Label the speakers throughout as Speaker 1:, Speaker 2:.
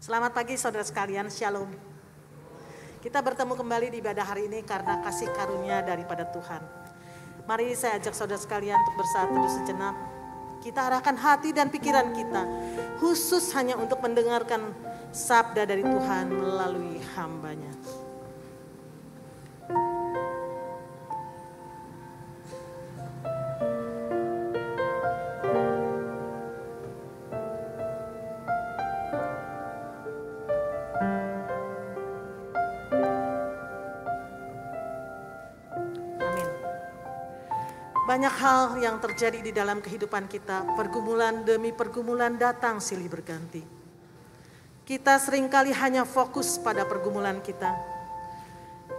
Speaker 1: Selamat pagi saudara sekalian, Shalom. Kita bertemu kembali di ibadah hari ini karena kasih karunia daripada Tuhan. Mari saya ajak saudara sekalian untuk bersatu sejenak. Kita arahkan hati dan pikiran kita khusus hanya untuk mendengarkan sabda dari Tuhan melalui hamba-Nya. Banyak hal yang terjadi di dalam kehidupan kita, pergumulan demi pergumulan datang silih berganti. Kita seringkali hanya fokus pada pergumulan kita.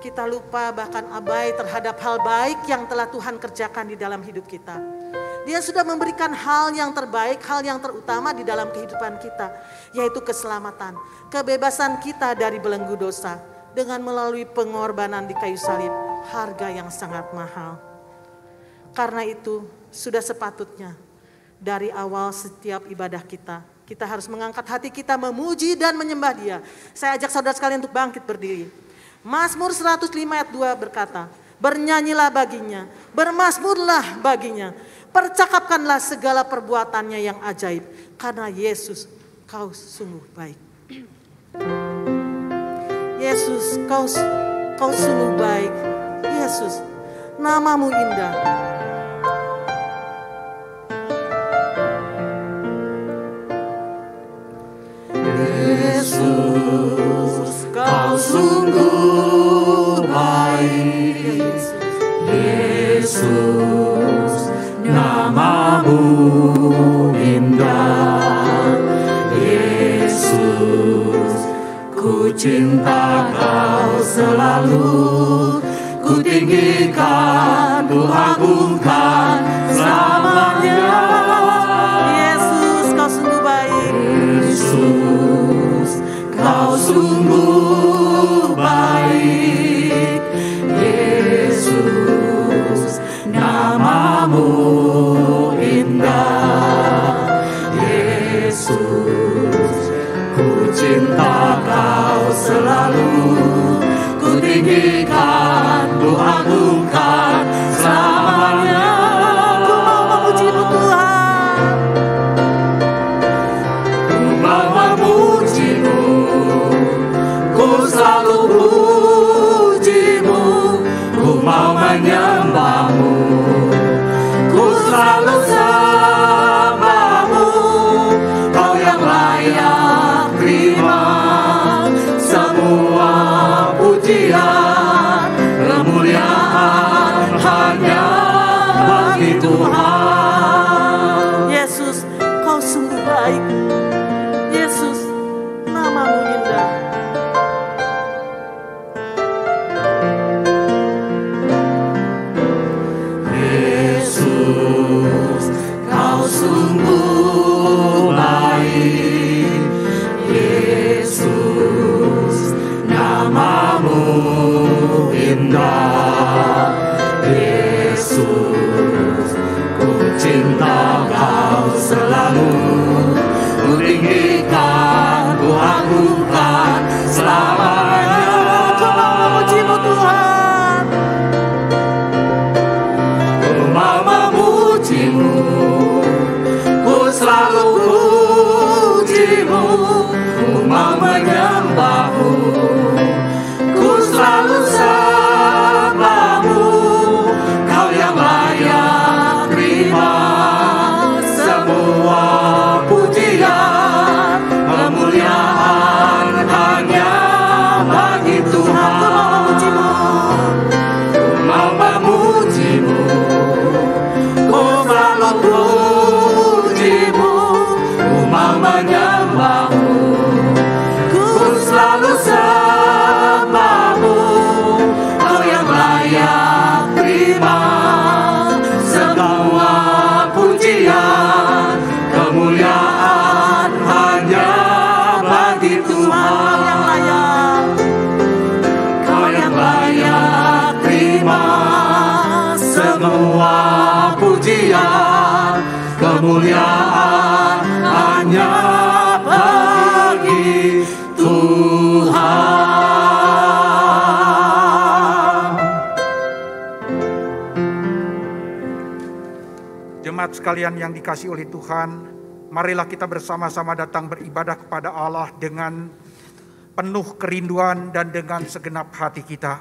Speaker 1: Kita lupa bahkan abai terhadap hal baik yang telah Tuhan kerjakan di dalam hidup kita. Dia sudah memberikan hal yang terbaik, hal yang terutama di dalam kehidupan kita, yaitu keselamatan, kebebasan kita dari belenggu dosa dengan melalui pengorbanan di kayu salib, harga yang sangat mahal. Karena itu sudah sepatutnya dari awal setiap ibadah kita harus mengangkat hati kita memuji dan menyembah Dia. Saya ajak saudara sekalian untuk bangkit berdiri. Mazmur 105 ayat 2 berkata, bernyanyilah baginya, bermazmurlah baginya, percakapkanlah segala perbuatannya yang ajaib, karena Yesus kau sungguh baik. Yesus kau sungguh baik. Yesus namamu indah.
Speaker 2: Yesus, kau sungguh baik. Yesus, namamu indah. Yesus, ku cinta kau selalu. Ku tinggikan, ku agungkan selamanya.
Speaker 1: Yesus, kau sungguh baik.
Speaker 2: Yesus, kau sungguh baik. Yesus, namamu indah. Yesus, ku cinta kau selalu. Ku tinggikan, ku agungkan selamanya.
Speaker 1: Ku mau memuji-Mu Tuhan.
Speaker 2: Ku mau memuji-Mu, ku selalu puji-Mu. Ku mau menyembah-Mu, ku selalu sembah-Mu. Kau yang layak terima semua pujian, kemuliaan hanya bagi Tuhan.
Speaker 1: Yesus, kau sungguh baik. Yesus, namamu indah.
Speaker 2: Yesus, kau sungguh baik. Yesus, namamu indah. Yesus, ku cinta kau selalu. Ku tinggikan, ku agungkan selamanya.
Speaker 1: Ku mau memuji-Mu Tuhan.
Speaker 2: Ku mau memuji-Mu, ku selalu puji-Mu. Ku mau menyembah-Mu, ku selalu sembah-Mu. Kau yang layak terima semua pujian, kemuliaan hanya bagi Tuhan. Ku mau memuji-Mu, ku selalu puji-Mu. Ku mau menyembah-Mu, ku selalu sembah-Mu. Kau yang layak terima semua pujian, kemuliaan hanya bagi Tuhan.
Speaker 1: Yang layak.
Speaker 2: Kau yang layak terima semua pujian, kemuliaan hanya bagi Tuhan.
Speaker 3: Jemaat sekalian yang dikasihi oleh Tuhan, marilah kita bersama-sama datang beribadah kepada Allah dengan penuh kerinduan dan dengan segenap hati kita.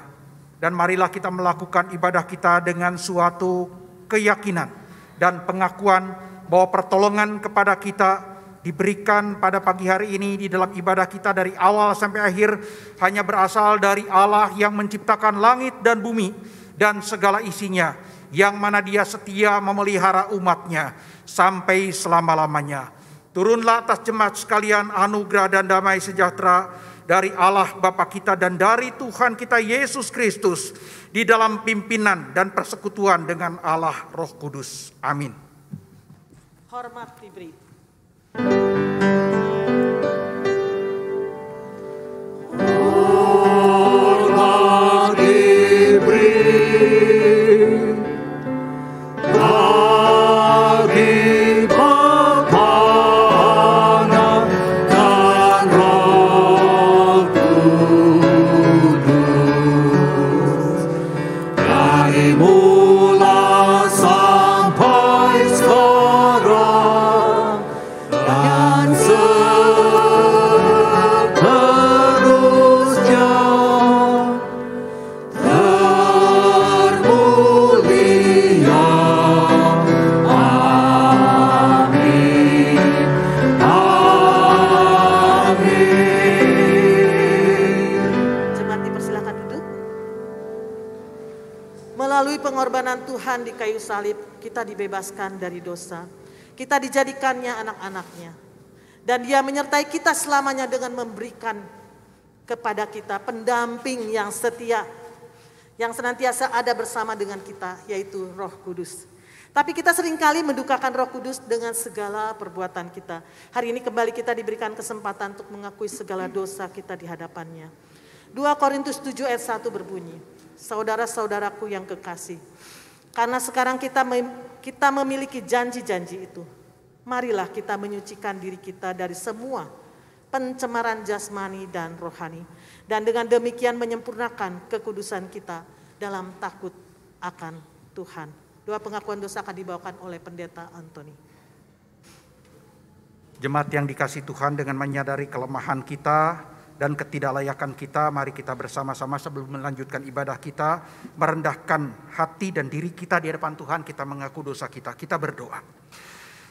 Speaker 3: Dan marilah kita melakukan ibadah kita dengan suatu keyakinan dan pengakuan bahwa pertolongan kepada kita diberikan pada pagi hari ini di dalam ibadah kita dari awal sampai akhir hanya berasal dari Allah yang menciptakan langit dan bumi dan segala isinya, yang mana Dia setia memelihara umatnya sampai selama-lamanya. Turunlah atas jemaat sekalian anugerah dan damai sejahtera dari Allah Bapa kita dan dari Tuhan kita Yesus Kristus di dalam pimpinan dan persekutuan dengan Allah Roh Kudus. Amin.
Speaker 1: Hormat diberi.
Speaker 2: Hormat diberi bagi Bapa, Anak, dan Roh Kudus, dari mula sampai sekarang dan seterusnya, termulia. Amin. Amin.
Speaker 1: Jemaat dipersilakan duduk. Melalui pengorbanan Tuhan di kayu salib, kita dibebaskan dari dosa. Kita dijadikannya anak-anaknya. Dan Dia menyertai kita selamanya dengan memberikan kepada kita pendamping yang setia, yang senantiasa ada bersama dengan kita, yaitu Roh Kudus. Tapi kita seringkali mendukakan Roh Kudus dengan segala perbuatan kita. Hari ini kembali kita diberikan kesempatan untuk mengakui segala dosa kita di hadapannya. 2 Korintus 7 ayat 1 berbunyi, saudara-saudaraku yang kekasih, karena sekarang kita memiliki janji-janji itu, marilah kita menyucikan diri kita dari semua pencemaran jasmani dan rohani, dan dengan demikian menyempurnakan kekudusan kita dalam takut akan Tuhan. Doa pengakuan dosa akan dibawakan oleh Pendeta Antoni.
Speaker 3: Jemaat yang dikasihi Tuhan, dengan menyadari kelemahan kita dan ketidaklayakan kita, mari kita bersama-sama sebelum melanjutkan ibadah kita merendahkan hati dan diri kita di hadapan Tuhan. Kita mengaku dosa kita, kita berdoa.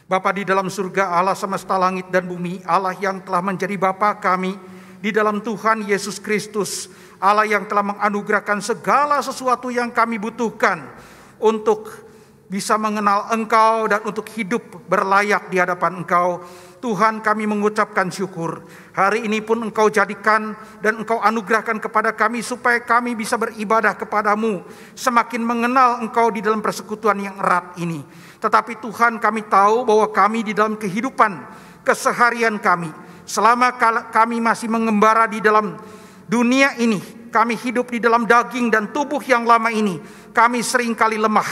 Speaker 3: Bapa di dalam surga, Allah semesta langit dan bumi, Allah yang telah menjadi Bapa kami di dalam Tuhan Yesus Kristus, Allah yang telah menganugerahkan segala sesuatu yang kami butuhkan untuk bisa mengenal Engkau dan untuk hidup berlayak di hadapan Engkau. Tuhan, kami mengucapkan syukur. Hari ini pun Engkau jadikan dan Engkau anugerahkan kepada kami supaya kami bisa beribadah kepadamu, semakin mengenal Engkau di dalam persekutuan yang erat ini. Tetapi Tuhan, kami tahu bahwa kami di dalam kehidupan keseharian kami, selama kami masih mengembara di dalam dunia ini, kami hidup di dalam daging dan tubuh yang lama ini, kami seringkali lemah,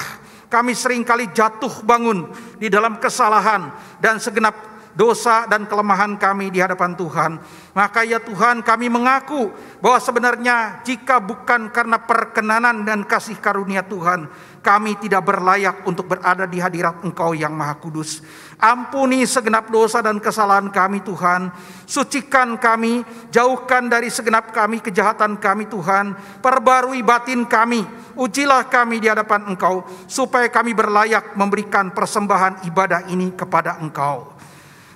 Speaker 3: kami seringkali jatuh bangun di dalam kesalahan dan segenap dosa dan kelemahan kami di hadapan Tuhan. Maka ya Tuhan, kami mengaku bahwa sebenarnya jika bukan karena perkenanan dan kasih karunia Tuhan, kami tidak berlayak untuk berada di hadirat Engkau yang Maha Kudus. Ampuni segenap dosa dan kesalahan kami Tuhan. Sucikan kami, jauhkan dari segenap kami kejahatan kami Tuhan. Perbarui batin kami, ujilah kami di hadapan Engkau, supaya kami berlayak memberikan persembahan ibadah ini kepada Engkau.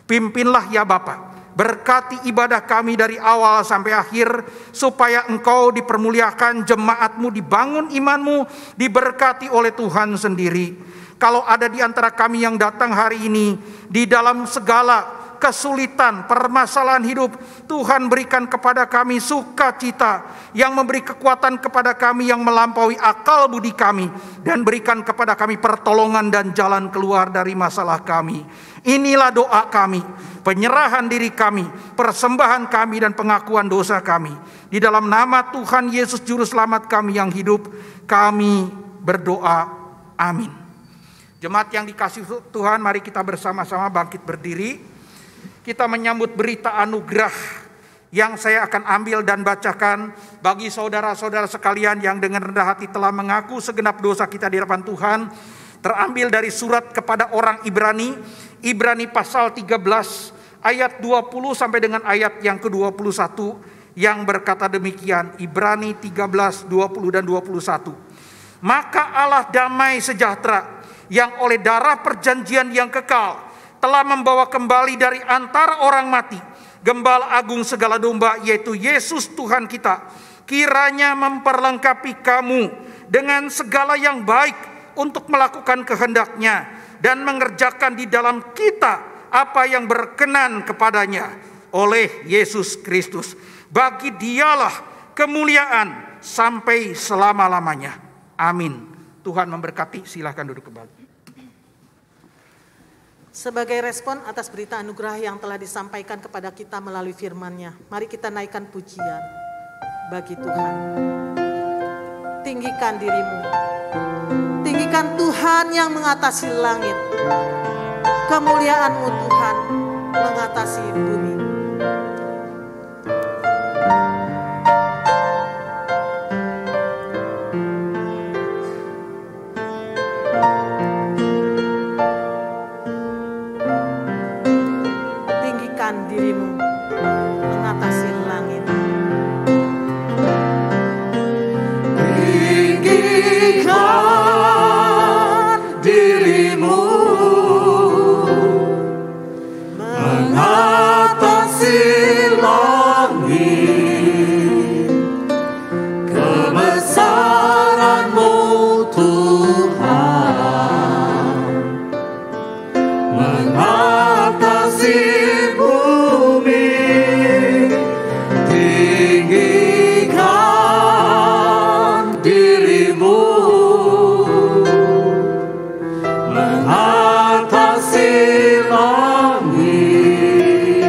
Speaker 3: Pimpinlah ya Bapa, berkati ibadah kami dari awal sampai akhir, supaya Engkau dipermuliakan, jemaat-Mu dibangun iman-Mu, diberkati oleh Tuhan sendiri. Kalau ada di antara kami yang datang hari ini di dalam segala kesulitan, permasalahan hidup, Tuhan berikan kepada kami sukacita yang memberi kekuatan kepada kami yang melampaui akal budi kami, dan berikan kepada kami pertolongan dan jalan keluar dari masalah kami. Inilah doa kami, penyerahan diri kami, persembahan kami dan pengakuan dosa kami. Di dalam nama Tuhan Yesus Juru Selamat kami yang hidup, kami berdoa. Amin. Jemaat yang dikasihi Tuhan, mari kita bersama-sama bangkit berdiri. Kita menyambut berita anugerah yang saya akan ambil dan bacakan bagi saudara-saudara sekalian yang dengan rendah hati telah mengaku segenap dosa kita di hadapan Tuhan. terambil dari surat kepada orang Ibrani, Ibrani pasal 13 ayat 20 sampai dengan ayat yang ke-21 yang berkata demikian. Ibrani 13, 20 dan 21. Maka Allah damai sejahtera yang oleh darah perjanjian yang kekal telah membawa kembali dari antara orang mati Gembala agung segala domba, yaitu Yesus Tuhan kita, kiranya memperlengkapi kamu dengan segala yang baik untuk melakukan kehendak-Nya dan mengerjakan di dalam kita apa yang berkenan kepadanya oleh Yesus Kristus. Bagi Dialah kemuliaan sampai selama-lamanya. Amin. Tuhan memberkati. Silahkan duduk kembali.
Speaker 1: Sebagai respon atas berita anugerah yang telah disampaikan kepada kita melalui firman-Nya, mari kita naikkan pujian bagi Tuhan. Tinggikan dirimu. Tinggikan Tuhan yang mengatasi langit. Kemuliaan-Mu Tuhan mengatasi bumi. Tinggikan dirimu mengatasi langit.
Speaker 2: Tinggikan dirimu mengatasi langit, kebesaran-Mu Tuhan mengatasi bumi. Tinggikan dirimu mengatasi langit,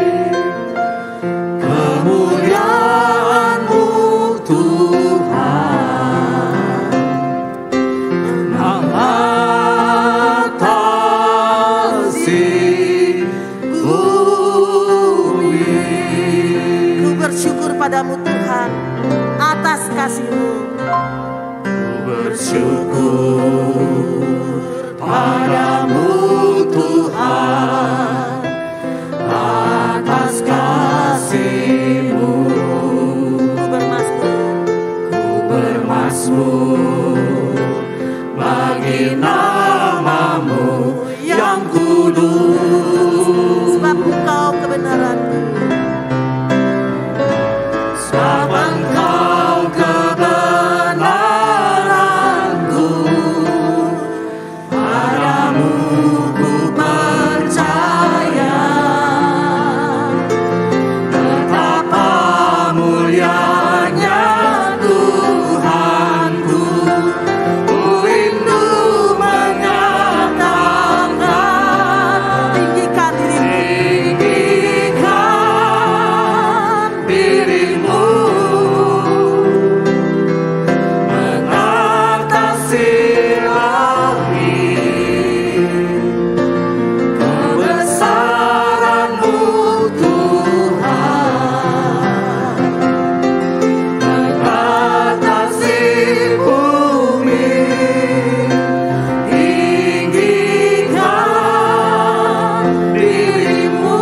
Speaker 2: kemuliaan-Mu Tuhan mengatasi bumi.
Speaker 1: Ku bersyukur padamu Tuhan atas kasih-Mu.
Speaker 2: Bersyukur padamu Tuhan atas kasih-Mu.
Speaker 1: Ku
Speaker 2: bermazmur bagi nama-Mu yang kudus.
Speaker 1: sebab Engkau kebenaran-Ku.
Speaker 2: Sebab Engkau kebenaran-Ku, padamu ku percaya. Betapa mulianya Tuhanku, ku rindu menyatakan.
Speaker 1: Tinggikan dirimu.
Speaker 2: Tinggikan dirimu mengatasi langit, kebesaran-Mu Tuhan mengatasi bumi. Tinggikan dirimu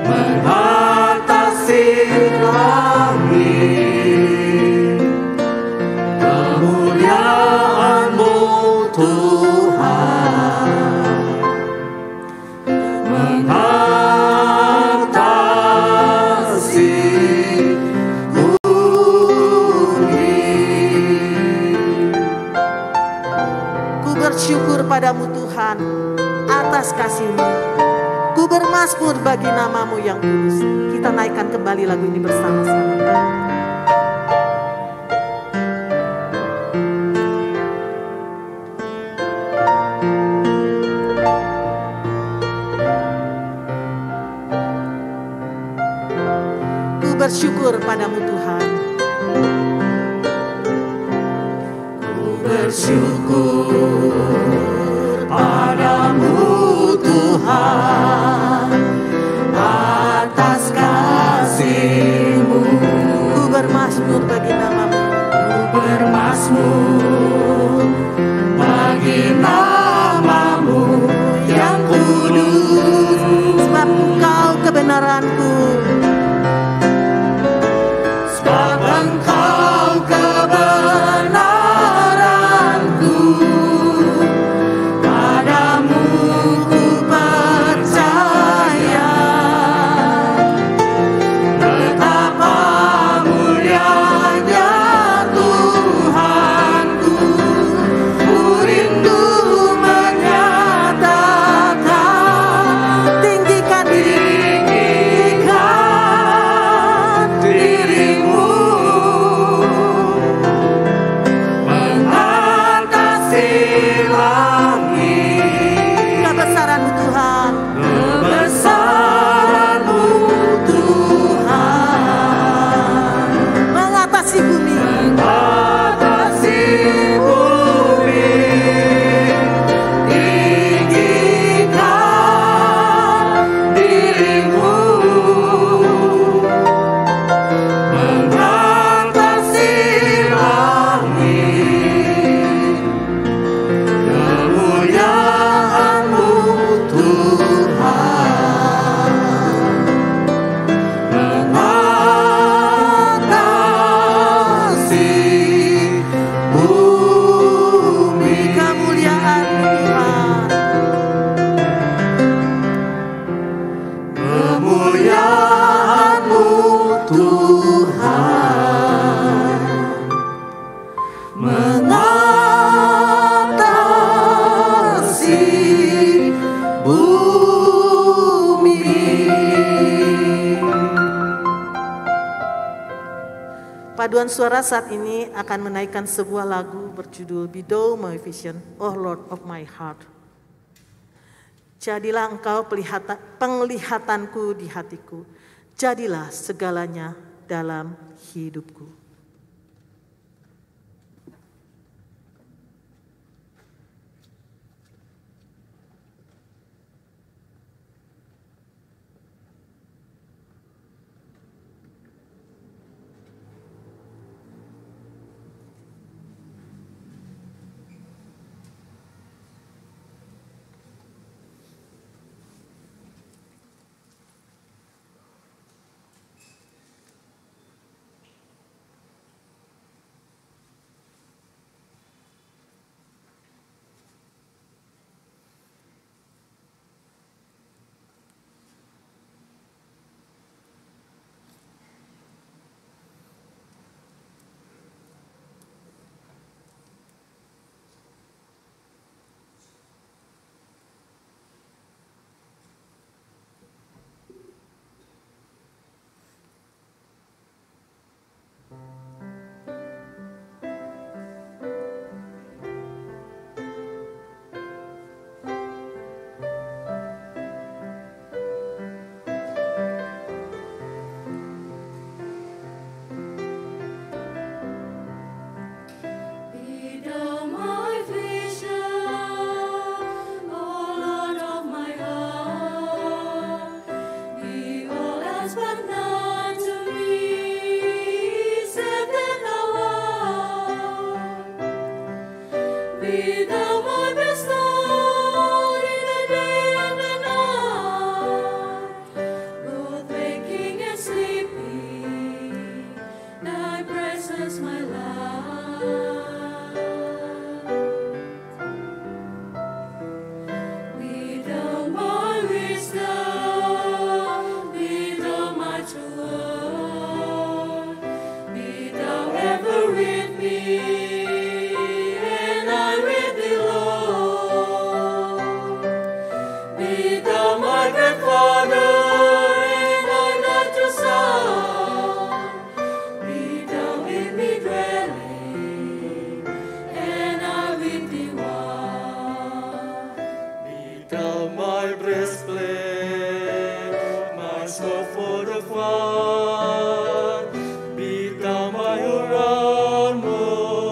Speaker 2: mengatasi langit, kemuliaan-Mu Tuhan mengatasi bumi.
Speaker 1: Ku bersyukur padamu Tuhan atas kasih-Mu. Ku bermazmur bagi nama-Mu yang kudus. Kita naikkan kembali lagu ini bersama-sama. Ku bersyukur padamu Tuhan.
Speaker 2: Bersyukur padamu Tuhan atas kasih-Mu.
Speaker 1: Ku bermazmur bagi nama-Mu.
Speaker 2: Ku bermazmur
Speaker 1: Paduan suara saat ini akan menaikkan sebuah lagu berjudul Be Thou My Vision, Oh Lord of My Heart. Jadilah engkau penglihatanku di hatiku, jadilah segalanya dalam hidupku.
Speaker 2: Be thou my armor.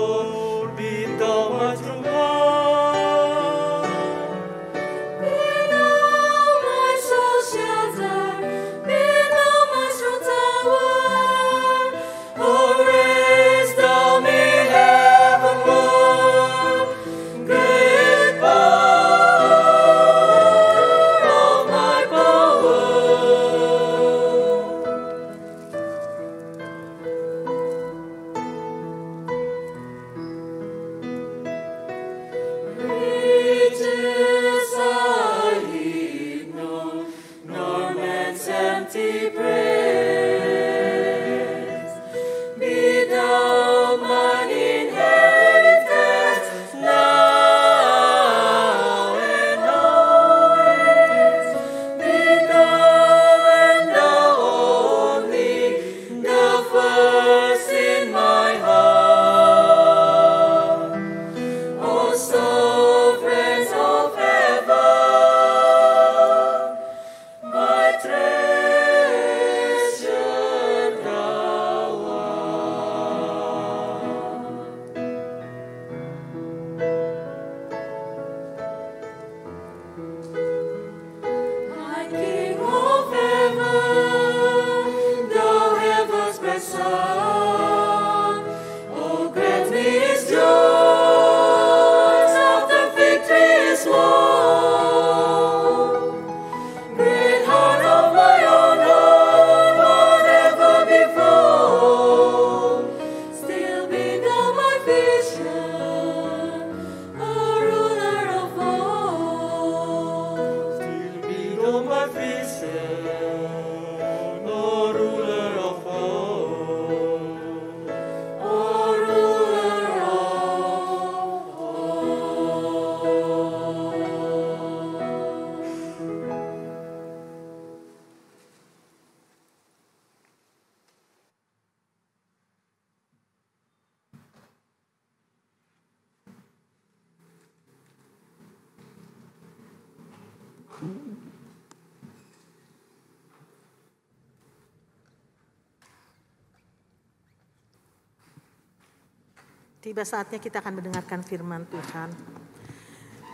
Speaker 1: Tiba saatnya kita akan mendengarkan firman Tuhan.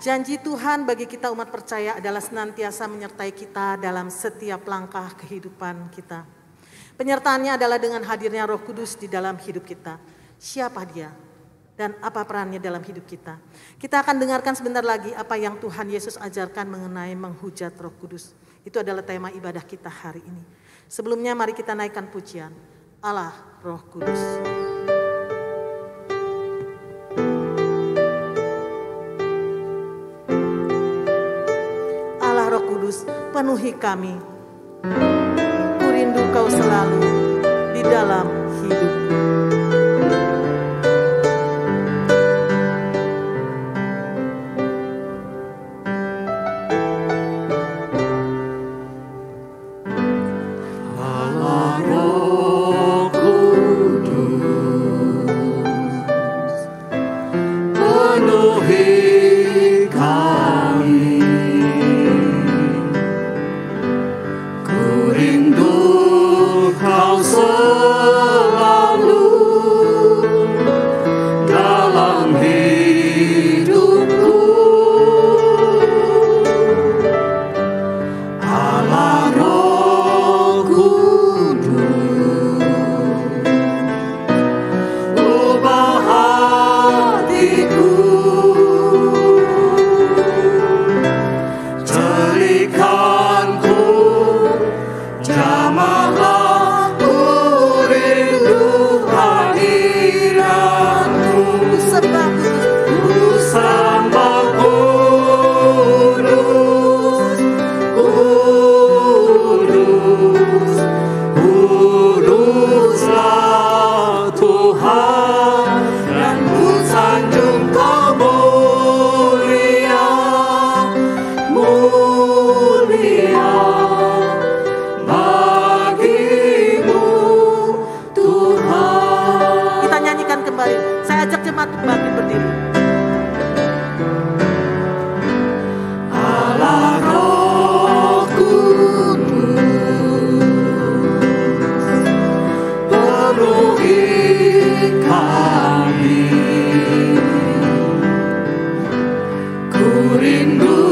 Speaker 1: Janji Tuhan bagi kita umat percaya adalah senantiasa menyertai kita dalam setiap langkah kehidupan kita. Penyertaannya adalah dengan hadirnya Roh Kudus di dalam hidup kita. Siapa dia dan apa perannya dalam hidup kita? Kita akan dengarkan sebentar lagi apa yang Tuhan Yesus ajarkan mengenai menghujat Roh Kudus. Itu adalah tema ibadah kita hari ini. Sebelumnya mari kita naikkan pujian Allah Roh Kudus. Roh Kudus, penuhi kami. Ku rindu Kau selalu di dalam hidup.
Speaker 2: Allah Roh Kudus, penuhi kami. Kau selalu dalam hidupku, Allah Roh Kudus, ubah hatiku, celikanku, jamahlah
Speaker 1: bangkit berdiri.
Speaker 2: Allah Roh Kudus, penuhi kami. Ku rindu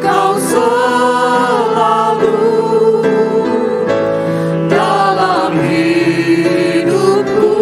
Speaker 2: Kau selalu dalam hidupku.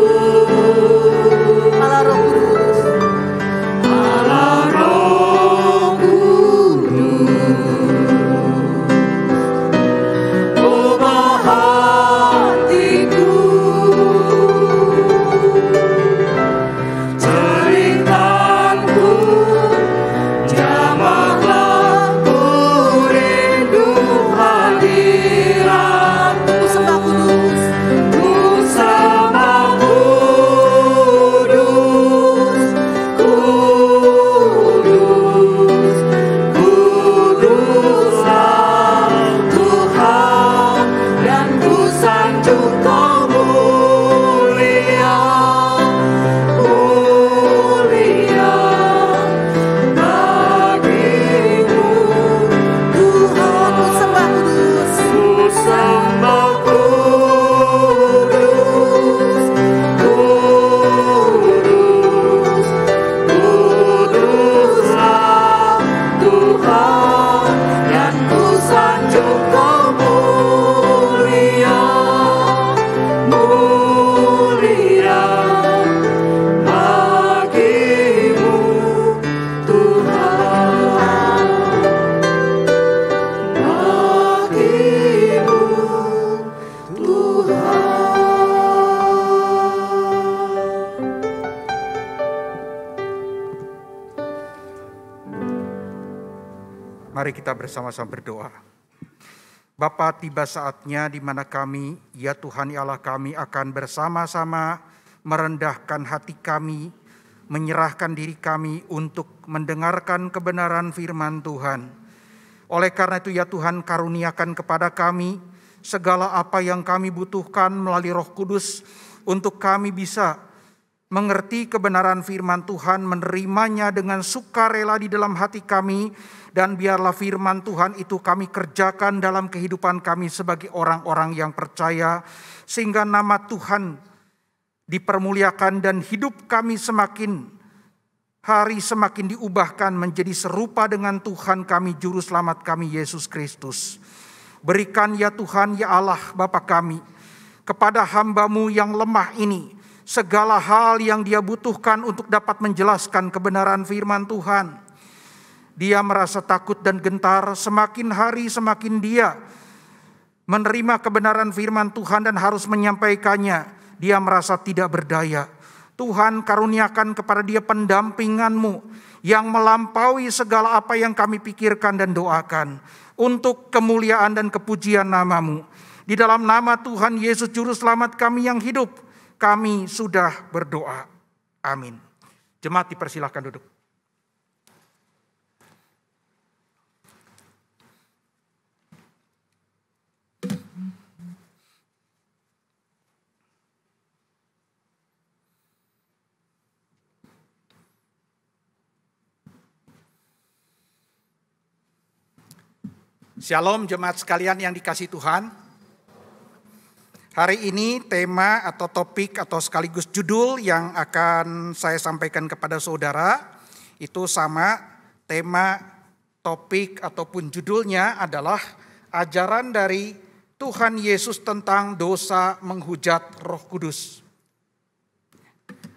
Speaker 3: Mari kita bersama-sama berdoa. Bapa, tiba saatnya di mana kami, ya Tuhan ya Allah kami, akan bersama-sama merendahkan hati kami, menyerahkan diri kami untuk mendengarkan kebenaran firman Tuhan. Oleh karena itu ya Tuhan, karuniakan kepada kami segala apa yang kami butuhkan melalui Roh Kudus untuk kami bisa mengerti kebenaran firman Tuhan, menerimanya dengan sukarela di dalam hati kami, dan biarlah firman Tuhan itu kami kerjakan dalam kehidupan kami sebagai orang-orang yang percaya, sehingga nama Tuhan dipermuliakan dan hidup kami semakin hari semakin diubahkan menjadi serupa dengan Tuhan kami, Juru Selamat kami, Yesus Kristus. Berikan ya Tuhan, ya Allah Bapa kami, kepada hamba-Mu yang lemah ini, segala hal yang dia butuhkan untuk dapat menjelaskan kebenaran firman Tuhan. Dia merasa takut dan gentar, semakin hari semakin dia menerima kebenaran firman Tuhan dan harus menyampaikannya. Dia merasa tidak berdaya. Tuhan, karuniakan kepada dia pendampingan-Mu yang melampaui segala apa yang kami pikirkan dan doakan, untuk kemuliaan dan kepujian nama-Mu. Di dalam nama Tuhan Yesus Juru Selamat kami yang hidup, kami sudah berdoa. Amin. Jemaat dipersilahkan duduk. Shalom jemaat sekalian yang dikasihi Tuhan. Hari ini tema atau topik atau sekaligus judul yang akan saya sampaikan kepada saudara itu sama, tema, topik ataupun judulnya adalah ajaran dari Tuhan Yesus tentang dosa menghujat Roh Kudus.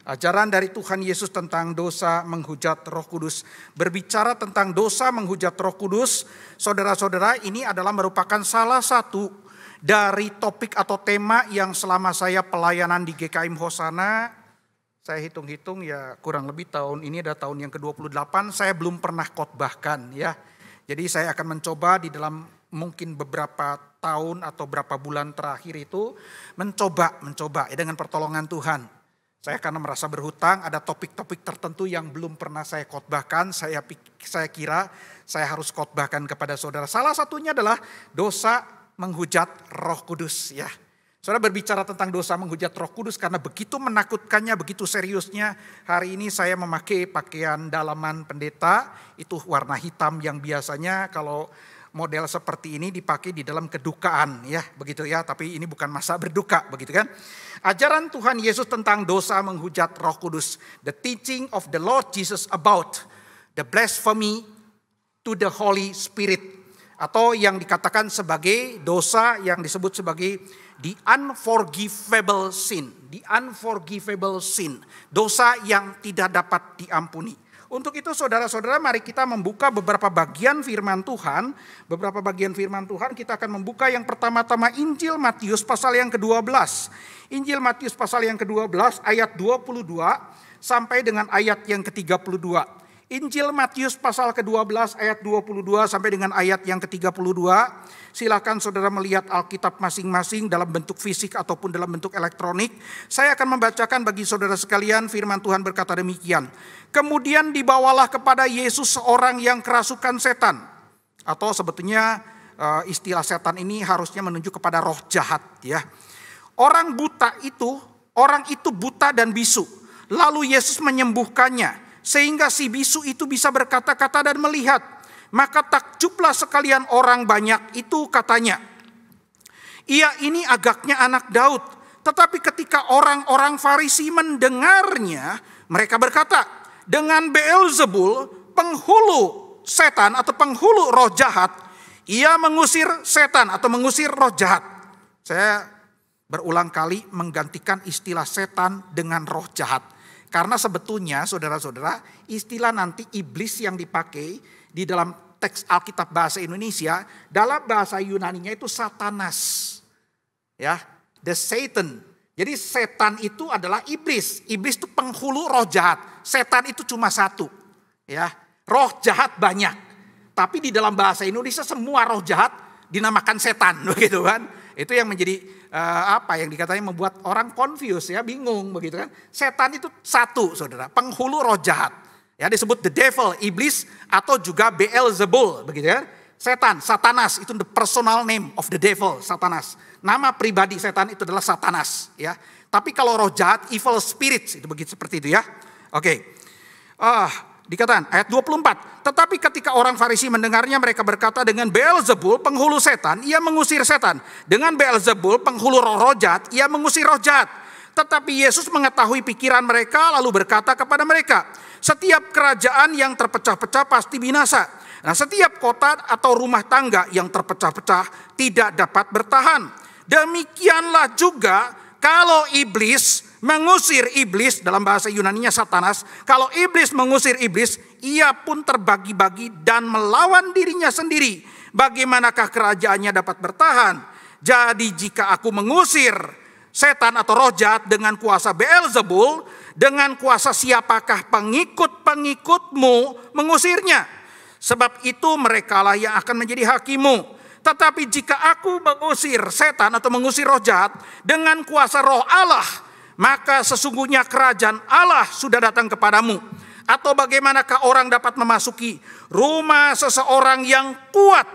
Speaker 3: Ajaran dari Tuhan Yesus tentang dosa menghujat Roh Kudus. Berbicara tentang dosa menghujat Roh Kudus, saudara-saudara, ini adalah merupakan salah satu dari topik atau tema yang selama saya pelayanan di GKM Hosana, saya hitung-hitung ya kurang lebih tahun ini ada tahun yang ke-28, saya belum pernah khotbahkan ya. Jadi saya akan mencoba di dalam mungkin beberapa tahun atau beberapa bulan terakhir itu mencoba ya dengan pertolongan Tuhan. Saya karena merasa berhutang, ada topik-topik tertentu yang belum pernah saya khotbahkan, saya kira saya harus khotbahkan kepada saudara. Salah satunya adalah dosa menghujat Roh Kudus ya. Saudara, berbicara tentang dosa menghujat Roh Kudus karena begitu menakutkannya, begitu seriusnya. Hari ini saya memakai pakaian dalaman pendeta, itu warna hitam yang biasanya kalau model seperti ini dipakai di dalam kedukaan ya, begitu ya, tapi ini bukan masa berduka, begitu kan. Ajaran Tuhan Yesus tentang dosa menghujat Roh Kudus, the teaching of the Lord Jesus about the blasphemy to the Holy Spirit, atau yang dikatakan sebagai dosa yang disebut sebagai the unforgivable sin, the unforgivable sin, dosa yang tidak dapat diampuni. Untuk itu saudara-saudara, mari kita membuka beberapa bagian firman Tuhan. Beberapa bagian firman Tuhan kita akan membuka yang pertama-tama Injil Matius pasal yang ke-12. Injil Matius pasal yang ke-12 ayat 22 sampai dengan ayat yang ke-32. Injil Matius pasal ke-12 ayat 22 sampai dengan ayat yang ke-32. Silakan saudara melihat Alkitab masing-masing dalam bentuk fisik ataupun dalam bentuk elektronik. Saya akan membacakan bagi saudara sekalian, firman Tuhan berkata demikian. Kemudian dibawalah kepada Yesus seorang yang kerasukan setan. Atau sebetulnya istilah setan ini harusnya menunjuk kepada roh jahat ya. Orang itu buta dan bisu. Lalu Yesus menyembuhkannya, sehingga si bisu itu bisa berkata-kata dan melihat. Maka takjublah sekalian orang banyak itu, katanya, ia ini agaknya anak Daud. Tetapi ketika orang-orang Farisi mendengarnya, mereka berkata, dengan Beelzebul, penghulu setan atau penghulu roh jahat, ia mengusir setan atau mengusir roh jahat. Saya berulang kali menggantikan istilah setan dengan roh jahat. Karena sebetulnya saudara-saudara, istilah nanti iblis yang dipakai di dalam teks Alkitab bahasa Indonesia, dalam bahasa Yunaninya itu satanas. Ya, the Satan. Jadi setan itu adalah iblis. Iblis itu penghulu roh jahat. Setan itu cuma satu. Ya, roh jahat banyak. Tapi di dalam bahasa Indonesia semua roh jahat dinamakan setan, begitu kan? Itu yang menjadi yang dikatanya membuat orang confused ya, bingung begitu kan. Setan itu satu, saudara, penghulu roh jahat. Ya, disebut the devil, iblis, atau juga Beelzebul, begitu ya. Setan, satanas, itu the personal name of the devil, satanas. Nama pribadi setan itu adalah satanas, ya. Tapi kalau roh jahat, evil spirits, itu begitu seperti itu ya. Oke. Dikatakan ayat 24. Tetapi ketika orang Farisi mendengarnya, mereka berkata, dengan Beelzebul, penghulu setan, ia mengusir setan. Dengan Beelzebul, penghulu roh jahat, ia mengusir roh jahat. Tetapi Yesus mengetahui pikiran mereka lalu berkata kepada mereka, setiap kerajaan yang terpecah-pecah pasti binasa. Nah, setiap kota atau rumah tangga yang terpecah-pecah tidak dapat bertahan. Demikianlah juga kalau iblis mengusir iblis, dalam bahasa Yunaninya Satanas, kalau iblis mengusir iblis, ia pun terbagi-bagi dan melawan dirinya sendiri. Bagaimanakah kerajaannya dapat bertahan? Jadi jika aku mengusir setan atau roh jahat dengan kuasa Beelzebul, dengan kuasa siapakah pengikut-pengikutmu mengusirnya? Sebab itu merekalah yang akan menjadi hakimu. Tetapi jika aku mengusir setan atau mengusir roh jahat dengan kuasa roh Allah, maka sesungguhnya kerajaan Allah sudah datang kepadamu. Atau bagaimanakah orang dapat memasuki rumah seseorang yang kuat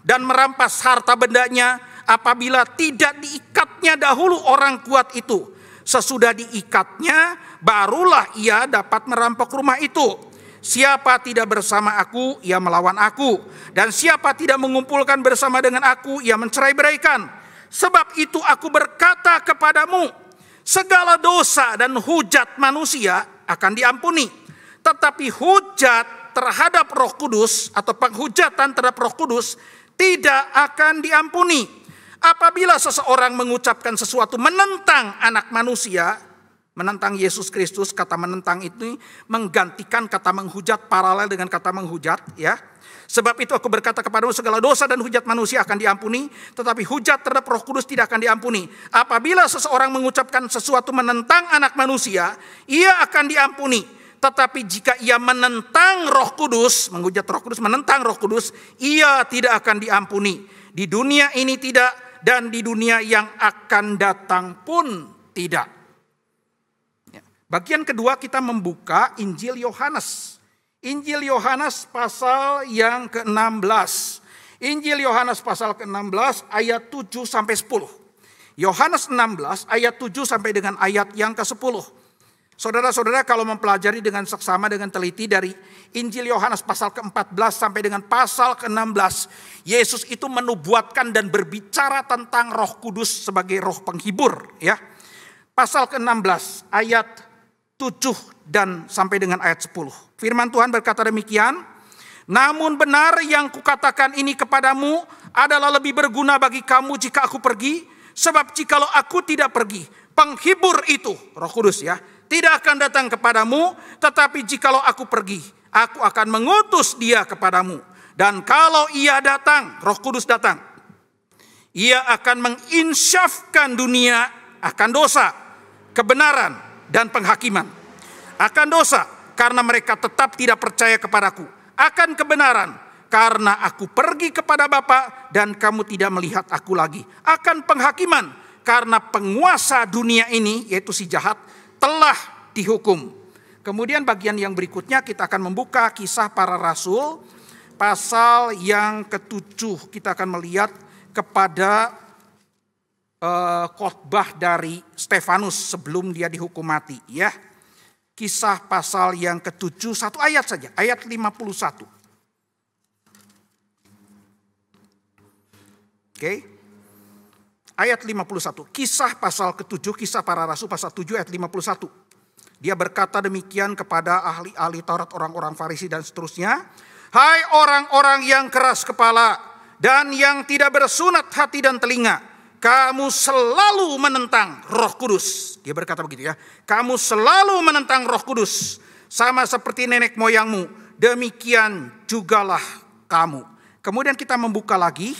Speaker 3: dan merampas harta bendanya apabila tidak diikatnya dahulu orang kuat itu? Sesudah diikatnya, barulah ia dapat merampok rumah itu. Siapa tidak bersama aku, ia melawan aku. Dan siapa tidak mengumpulkan bersama dengan aku, ia mencerai-beraikan. Sebab itu aku berkata kepadamu, segala dosa dan hujat manusia akan diampuni. Tetapi hujat terhadap Roh Kudus atau penghujatan terhadap Roh Kudus tidak akan diampuni. Apabila seseorang mengucapkan sesuatu menentang anak manusia, menentang Yesus Kristus, kata menentang itu menggantikan kata menghujat, paralel dengan kata menghujat, ya. Sebab itu aku berkata kepadamu, segala dosa dan hujat manusia akan diampuni, tetapi hujat terhadap Roh Kudus tidak akan diampuni. Apabila seseorang mengucapkan sesuatu menentang anak manusia, ia akan diampuni. Tetapi jika ia menentang Roh Kudus, menghujat Roh Kudus, menentang Roh Kudus, ia tidak akan diampuni. Di dunia ini tidak, dan di dunia yang akan datang pun tidak. Bagian kedua kita membuka Injil Yohanes. Injil Yohanes pasal yang ke-16. Injil Yohanes pasal ke-16 ayat 7 sampai 10. Yohanes 16 ayat 7 sampai dengan ayat yang ke-10. Saudara-saudara kalau mempelajari dengan seksama dengan teliti dari Injil Yohanes pasal ke-14 sampai dengan pasal ke-16, Yesus itu menubuatkan dan berbicara tentang Roh Kudus sebagai roh penghibur, ya. Pasal ke-16 ayat 7 dan sampai dengan ayat 10. Firman Tuhan berkata demikian, namun benar yang kukatakan ini kepadamu adalah lebih berguna bagi kamu jika aku pergi. Sebab jikalau aku tidak pergi, penghibur itu, Roh Kudus, ya, tidak akan datang kepadamu. Tetapi jikalau aku pergi, aku akan mengutus dia kepadamu. Dan kalau ia datang, Roh Kudus datang, ia akan menginsyafkan dunia akan dosa, kebenaran, dan penghakiman. Akan dosa, karena mereka tetap tidak percaya kepadaku. Akan kebenaran, karena aku pergi kepada Bapa dan kamu tidak melihat aku lagi. Akan penghakiman, karena penguasa dunia ini, yaitu si jahat, telah dihukum. Kemudian bagian yang berikutnya kita akan membuka Kisah Para Rasul pasal yang ke-7. Kita akan melihat kepada khotbah dari Stefanus sebelum dia dihukum mati, ya. Kisah pasal yang ke-7, satu ayat saja, ayat 51. Oke. Ayat 51. Kisah pasal ke-7, Kisah Para Rasul pasal 7 ayat 51. Dia berkata demikian kepada ahli-ahli Taurat, orang-orang Farisi dan seterusnya. Hai orang-orang yang keras kepala dan yang tidak bersunat hati dan telinga, kamu selalu menentang Roh Kudus. Dia berkata begitu, ya. Kamu selalu menentang Roh Kudus. Sama seperti nenek moyangmu, demikian jugalah kamu. Kemudian kita membuka lagi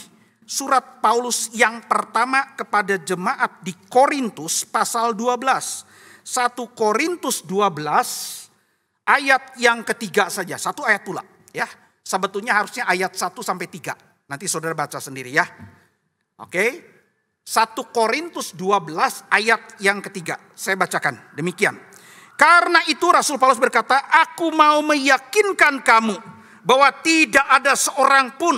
Speaker 3: surat Paulus yang pertama kepada jemaat di Korintus pasal 12. 1 Korintus 12 ayat yang ketiga saja. Satu ayat pula, ya. Sebetulnya harusnya ayat 1 sampai 3. Nanti saudara baca sendiri, ya. Oke. 1 Korintus 12 ayat yang ketiga. Saya bacakan demikian. Karena itu Rasul Paulus berkata, aku mau meyakinkan kamu bahwa tidak ada seorang pun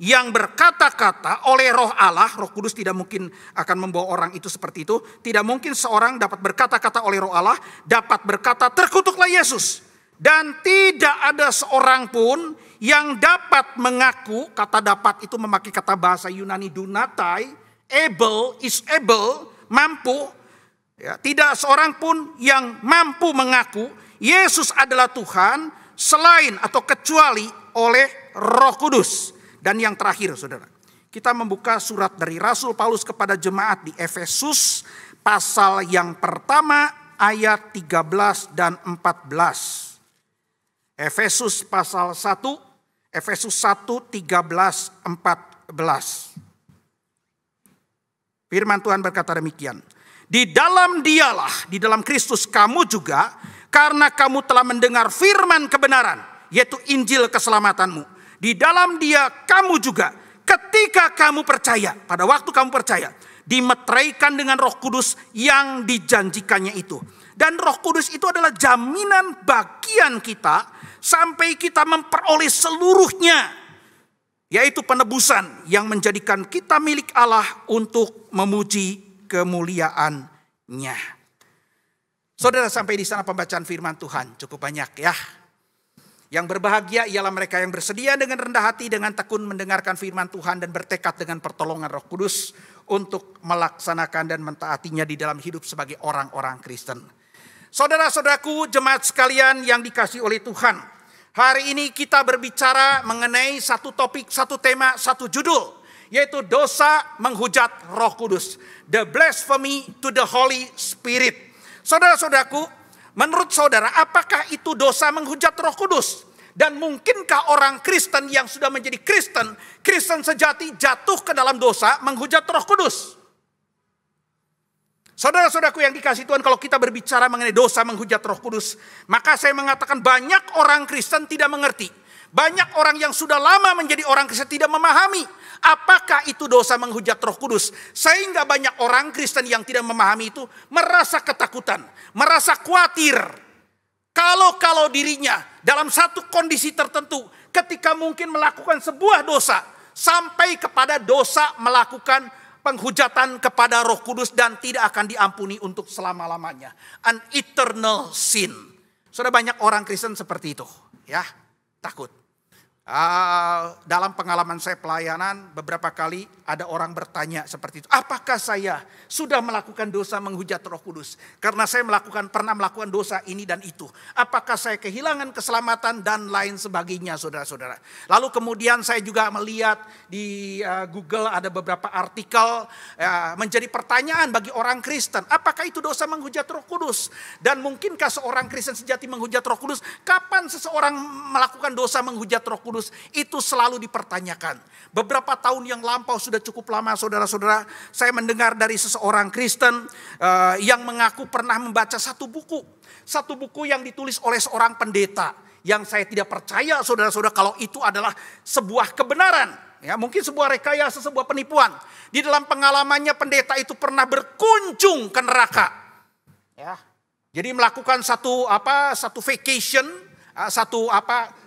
Speaker 3: yang berkata-kata oleh Roh Allah. Roh Kudus tidak mungkin akan membawa orang itu seperti itu. Tidak mungkin seorang dapat berkata-kata oleh Roh Allah, dapat berkata terkutuklah Yesus. Dan tidak ada seorang pun yang dapat mengaku, kata dapat itu memakai kata bahasa Yunani dunatai, able, is able, mampu, Ya, tidak seorang pun yang mampu mengaku Yesus adalah Tuhan selain atau kecuali oleh Roh Kudus. Dan yang terakhir, saudara, kita membuka surat dari Rasul Paulus kepada jemaat di Efesus pasal yang pertama ayat 13 dan 14. Efesus pasal 1, Efesus 1, 13, 14. Firman Tuhan berkata demikian. Di dalam dialah, di dalam Kristus kamu juga, karena kamu telah mendengar firman kebenaran, yaitu Injil keselamatanmu. Di dalam dia kamu juga, ketika kamu percaya, pada waktu kamu percaya, dimeteraikan dengan Roh Kudus yang dijanjikannya itu. Dan Roh Kudus itu adalah jaminan bagian kita sampai kita memperoleh seluruhnya, yaitu penebusan yang menjadikan kita milik Allah untuk memuji kemuliaan-Nya. Saudara, sampai di sana pembacaan firman Tuhan cukup banyak ya. Yang berbahagia ialah mereka yang bersedia dengan rendah hati, dengan tekun mendengarkan firman Tuhan dan bertekad dengan pertolongan Roh Kudus untuk melaksanakan dan mentaatinya di dalam hidup sebagai orang-orang Kristen. Saudara-saudaraku, jemaat sekalian yang dikasihi oleh Tuhan, hari ini kita berbicara mengenai satu topik, satu tema, satu judul, yaitu dosa menghujat Roh Kudus. The blasphemy to the Holy Spirit. Saudara-saudaraku, menurut saudara, apakah itu dosa menghujat Roh Kudus? Dan mungkinkah orang Kristen yang sudah menjadi Kristen sejati jatuh ke dalam dosa menghujat Roh Kudus? Saudara-saudaraku yang dikasihi Tuhan, kalau kita berbicara mengenai dosa menghujat Roh Kudus, maka saya mengatakan banyak orang Kristen tidak mengerti. Banyak orang yang sudah lama menjadi orang Kristen tidak memahami apakah itu dosa menghujat Roh Kudus. Sehingga banyak orang Kristen yang tidak memahami itu merasa ketakutan, merasa khawatir. Kalau dirinya dalam satu kondisi tertentu, ketika mungkin melakukan sebuah dosa, sampai kepada dosa melakukan penghujatan kepada Roh Kudus dan tidak akan diampuni untuk selama-lamanya. An eternal sin. Sudah banyak orang Kristen seperti itu, ya, takut. Dalam pengalaman saya pelayanan, beberapa kali ada orang bertanya seperti itu. Apakah saya sudah melakukan dosa menghujat Roh Kudus? Karena saya pernah melakukan dosa ini dan itu. Apakah saya kehilangan keselamatan dan lain sebagainya, saudara-saudara. Lalu kemudian saya juga melihat di Google ada beberapa artikel menjadi pertanyaan bagi orang Kristen. Apakah itu dosa menghujat Roh Kudus? Dan mungkinkah seorang Kristen sejati menghujat Roh Kudus? Kapan seseorang melakukan dosa menghujat Roh Kudus? Itu selalu dipertanyakan. Beberapa tahun yang lampau, sudah cukup lama saudara-saudara, saya mendengar dari seseorang Kristen yang mengaku pernah membaca satu buku yang ditulis oleh seorang pendeta, yang saya tidak percaya saudara-saudara kalau itu adalah sebuah kebenaran. Ya, mungkin sebuah rekayasa, sebuah penipuan. Di dalam pengalamannya pendeta itu pernah berkunjung ke neraka. Ya. Jadi melakukan satu vacation,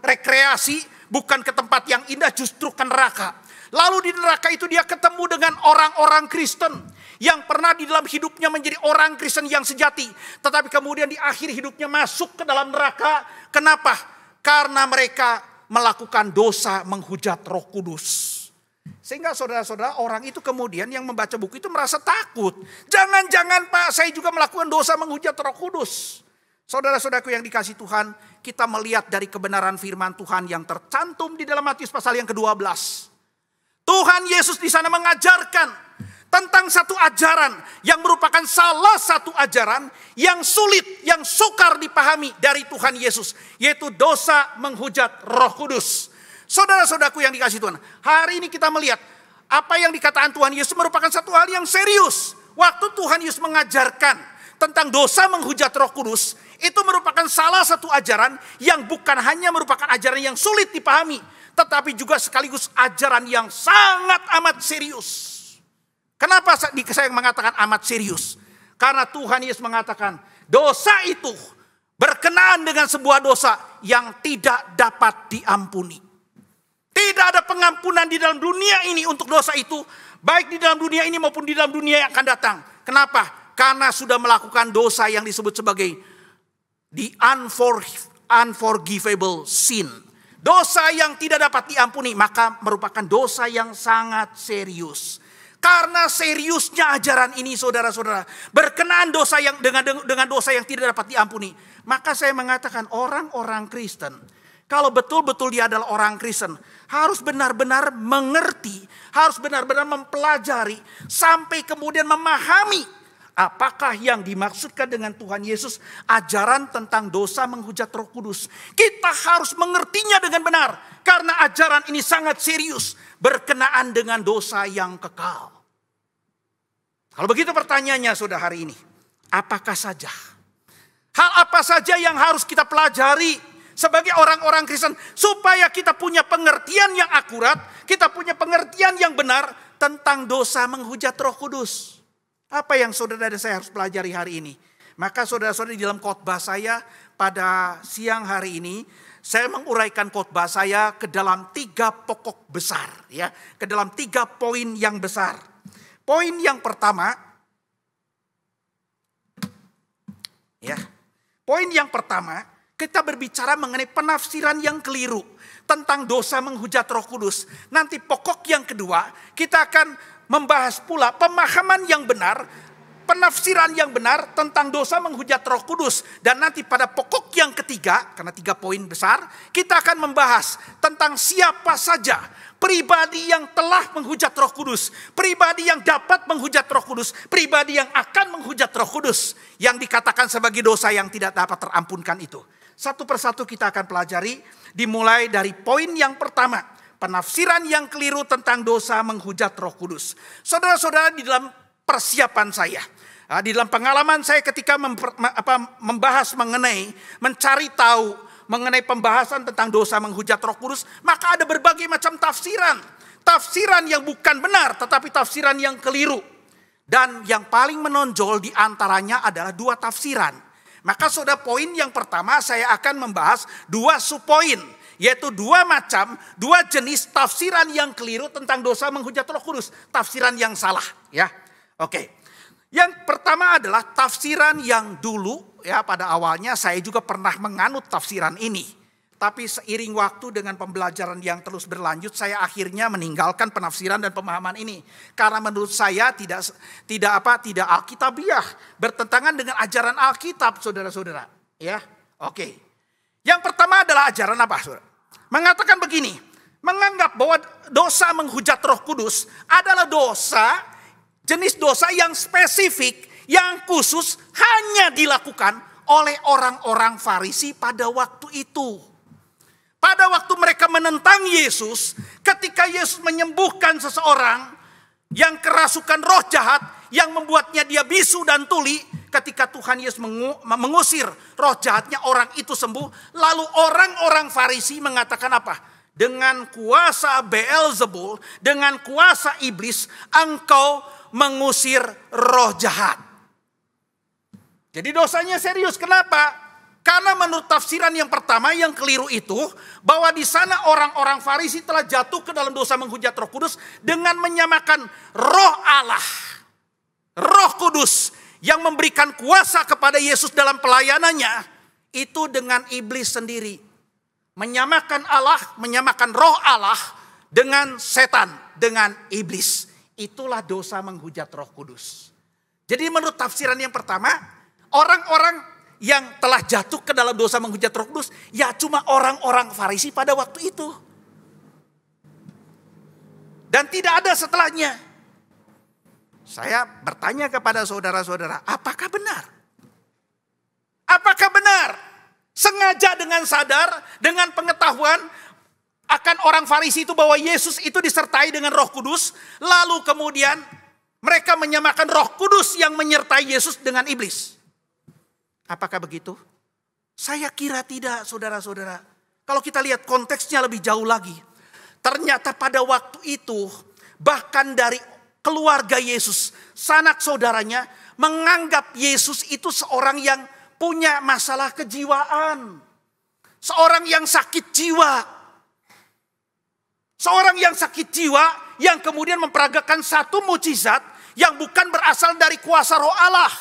Speaker 3: rekreasi, bukan ke tempat yang indah, justru ke neraka. Lalu di neraka itu dia ketemu dengan orang-orang Kristen yang pernah di dalam hidupnya menjadi orang Kristen yang sejati. Tetapi kemudian di akhir hidupnya masuk ke dalam neraka. Kenapa? Karena mereka melakukan dosa menghujat Roh Kudus. Sehingga saudara-saudara, orang itu kemudian yang membaca buku itu merasa takut. Jangan-jangan Pak, saya juga melakukan dosa menghujat Roh Kudus. Saudara-saudaraku yang dikasihi Tuhan, kita melihat dari kebenaran firman Tuhan yang tercantum di dalam Matius pasal yang ke-12. Tuhan Yesus di sana mengajarkan tentang satu ajaran yang merupakan salah satu ajaran yang sulit, yang sukar dipahami dari Tuhan Yesus, yaitu dosa menghujat Roh Kudus. Saudara-saudaraku yang dikasihi Tuhan, hari ini kita melihat apa yang dikatakan Tuhan Yesus merupakan satu hal yang serius. Waktu Tuhan Yesus mengajarkan tentang dosa menghujat Roh Kudus, itu merupakan salah satu ajaran yang bukan hanya merupakan ajaran yang sulit dipahami, tetapi juga sekaligus ajaran yang sangat amat serius. Kenapa saya mengatakan amat serius? Karena Tuhan Yesus mengatakan dosa itu berkenaan dengan sebuah dosa yang tidak dapat diampuni. Tidak ada pengampunan di dalam dunia ini untuk dosa itu, baik di dalam dunia ini maupun di dalam dunia yang akan datang. Kenapa? Karena sudah melakukan dosa yang disebut sebagai the unforgivable sin. Dosa yang tidak dapat diampuni, maka merupakan dosa yang sangat serius. Karena seriusnya ajaran ini saudara-saudara, berkenaan dosa yang dengan dosa yang tidak dapat diampuni, maka saya mengatakan orang-orang Kristen, kalau betul-betul dia adalah orang Kristen, harus benar-benar mengerti, harus benar-benar mempelajari, sampai kemudian memahami apakah yang dimaksudkan dengan Tuhan Yesus ajaran tentang dosa menghujat Roh Kudus. Kita harus mengertinya dengan benar, karena ajaran ini sangat serius berkenaan dengan dosa yang kekal. Kalau begitu pertanyaannya saudara hari ini, apakah saja? Hal apa saja yang harus kita pelajari sebagai orang-orang Kristen supaya kita punya pengertian yang akurat, kita punya pengertian yang benar tentang dosa menghujat Roh Kudus? Apa yang saudara dan saya harus pelajari hari ini? Maka saudara-saudara, di dalam khotbah saya pada siang hari ini, saya menguraikan khotbah saya ke dalam 3 pokok besar, ya, ke dalam 3 poin yang besar. Poin yang pertama, ya, poin yang pertama, kita berbicara mengenai penafsiran yang keliru tentang dosa menghujat Roh Kudus. Nanti pokok yang kedua, kita akan membahas pula pemahaman yang benar, penafsiran yang benar tentang dosa menghujat Roh Kudus. Dan nanti pada pokok yang ketiga, karena 3 poin besar, kita akan membahas tentang siapa saja pribadi yang telah menghujat Roh Kudus, pribadi yang dapat menghujat Roh Kudus, pribadi yang akan menghujat Roh Kudus, yang dikatakan sebagai dosa yang tidak dapat terampunkan itu. Satu persatu kita akan pelajari, dimulai dari poin yang pertama, penafsiran yang keliru tentang dosa menghujat Roh Kudus. Saudara-saudara, di dalam persiapan saya, di dalam pengalaman saya ketika membahas mengenai, mencari tahu mengenai pembahasan tentang dosa menghujat Roh Kudus, maka ada berbagai macam tafsiran. Tafsiran yang bukan benar, tetapi tafsiran yang keliru. Dan yang paling menonjol di antaranya adalah 2 tafsiran. Maka saudara, poin yang pertama saya akan membahas 2 subpoin, yaitu 2 macam, 2 jenis tafsiran yang keliru tentang dosa menghujat Roh Kudus. Tafsiran yang salah, ya. Oke. Yang pertama adalah tafsiran yang dulu, ya, pada awalnya saya juga pernah menganut tafsiran ini. Tapi seiring waktu dengan pembelajaran yang terus berlanjut, saya akhirnya meninggalkan penafsiran dan pemahaman ini. Karena menurut saya tidak alkitabiah, bertentangan dengan ajaran Alkitab, saudara-saudara. Ya, oke. Yang pertama adalah ajaran apa, saudara? Mengatakan begini, menganggap bahwa dosa menghujat Roh Kudus adalah dosa, jenis dosa yang spesifik, yang khusus hanya dilakukan oleh orang-orang Farisi pada waktu itu. Pada waktu mereka menentang Yesus, ketika Yesus menyembuhkan seseorang yang kerasukan roh jahat, yang membuatnya dia bisu dan tuli, ketika Tuhan Yesus mengusir roh jahatnya, orang itu sembuh. Lalu orang-orang Farisi mengatakan apa? Dengan kuasa Beelzebul, dengan kuasa iblis, engkau mengusir roh jahat. Jadi dosanya serius. Kenapa? Karena menurut tafsiran yang pertama yang keliru itu, bahwa di sana orang-orang Farisi telah jatuh ke dalam dosa menghujat Roh Kudus dengan menyamakan Roh Allah, Roh Kudus yang memberikan kuasa kepada Yesus dalam pelayanannya, itu dengan iblis sendiri. Menyamakan Allah, menyamakan Roh Allah dengan setan, dengan iblis. Itulah dosa menghujat Roh Kudus. Jadi menurut tafsiran yang pertama, orang-orang yang telah jatuh ke dalam dosa menghujat Roh Kudus, ya cuma orang-orang Farisi pada waktu itu. Dan tidak ada setelahnya. Saya bertanya kepada saudara-saudara, apakah benar? Apakah benar? Sengaja dengan sadar, dengan pengetahuan akan orang Farisi itu bahwa Yesus itu disertai dengan Roh Kudus, lalu kemudian mereka menyamakan Roh Kudus yang menyertai Yesus dengan iblis. Apakah begitu? Saya kira tidak, saudara-saudara. Kalau kita lihat konteksnya lebih jauh lagi, ternyata pada waktu itu bahkan dari keluarga Yesus, sanak saudaranya menganggap Yesus itu seorang yang punya masalah kejiwaan, seorang yang sakit jiwa. Seorang yang sakit jiwa yang kemudian memperagakan satu mukjizat yang bukan berasal dari kuasa Roh Allah,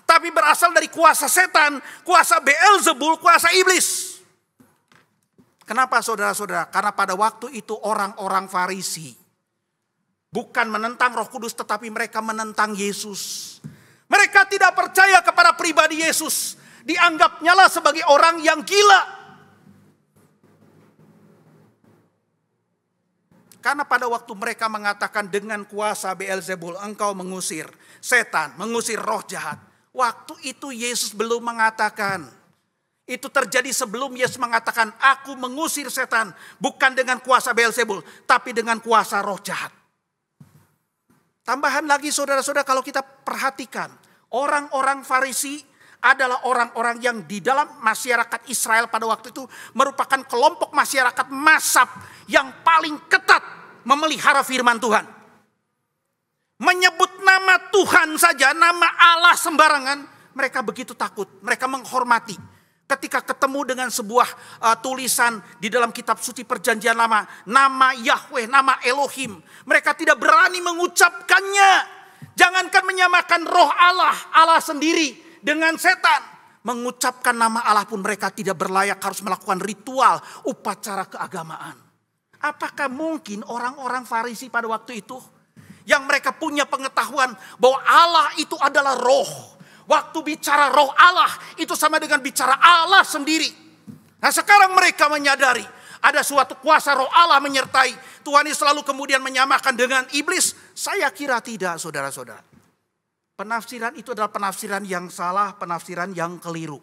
Speaker 3: tapi berasal dari kuasa setan, kuasa Beelzebul, kuasa iblis. Kenapa saudara-saudara? Karena pada waktu itu orang-orang Farisi Bukan menentang Roh Kudus, tetapi mereka menentang Yesus. Mereka tidak percaya kepada pribadi Yesus. Dianggapnya lah sebagai orang yang gila. Karena pada waktu mereka mengatakan dengan kuasa Beelzebul engkau mengusir setan, mengusir roh jahat. Waktu itu Yesus belum mengatakan. Itu terjadi sebelum Yesus mengatakan aku mengusir setan. Bukan dengan kuasa Beelzebul, tapi dengan kuasa roh jahat. Tambahan lagi saudara-saudara, kalau kita perhatikan. Orang-orang Farisi adalah orang-orang yang di dalam masyarakat Israel pada waktu itu merupakan kelompok masyarakat mazhab yang paling ketat memelihara firman Tuhan. Menyebut nama Tuhan saja, nama Allah sembarangan, mereka begitu takut, mereka menghormati. Ketika ketemu dengan sebuah tulisan di dalam kitab suci perjanjian lama, nama Yahweh, nama Elohim, mereka tidak berani mengucapkannya. Jangankan menyamakan roh Allah, Allah sendiri dengan setan. Mengucapkan nama Allah pun mereka tidak berlayak, harus melakukan ritual, upacara keagamaan. Apakah mungkin orang-orang Farisi pada waktu itu yang mereka punya pengetahuan bahwa Allah itu adalah roh. Waktu bicara roh Allah itu sama dengan bicara Allah sendiri. Nah sekarang mereka menyadari ada suatu kuasa roh Allah menyertai. Tuhan Yesus selalu kemudian menyamakan dengan iblis. Saya kira tidak saudara-saudara. Penafsiran itu adalah penafsiran yang salah, penafsiran yang keliru.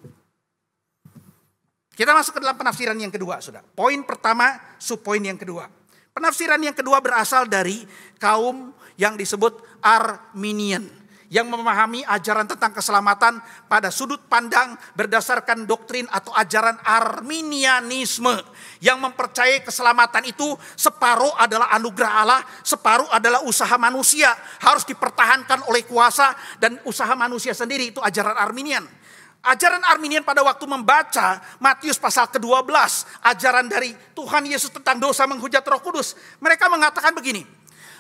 Speaker 3: Kita masuk ke dalam penafsiran yang kedua, saudara. Poin pertama, subpoin yang kedua. Penafsiran yang kedua berasal dari kaum yang disebut Arminian, yang memahami ajaran tentang keselamatan pada sudut pandang berdasarkan doktrin atau ajaran Arminianisme, yang mempercayai keselamatan itu separuh adalah anugerah Allah, separuh adalah usaha manusia, harus dipertahankan oleh kuasa dan usaha manusia sendiri. Itu ajaran Arminian. Ajaran Arminian pada waktu membaca Matius pasal ke-12, ajaran dari Tuhan Yesus tentang dosa menghujat Roh Kudus, mereka mengatakan begini,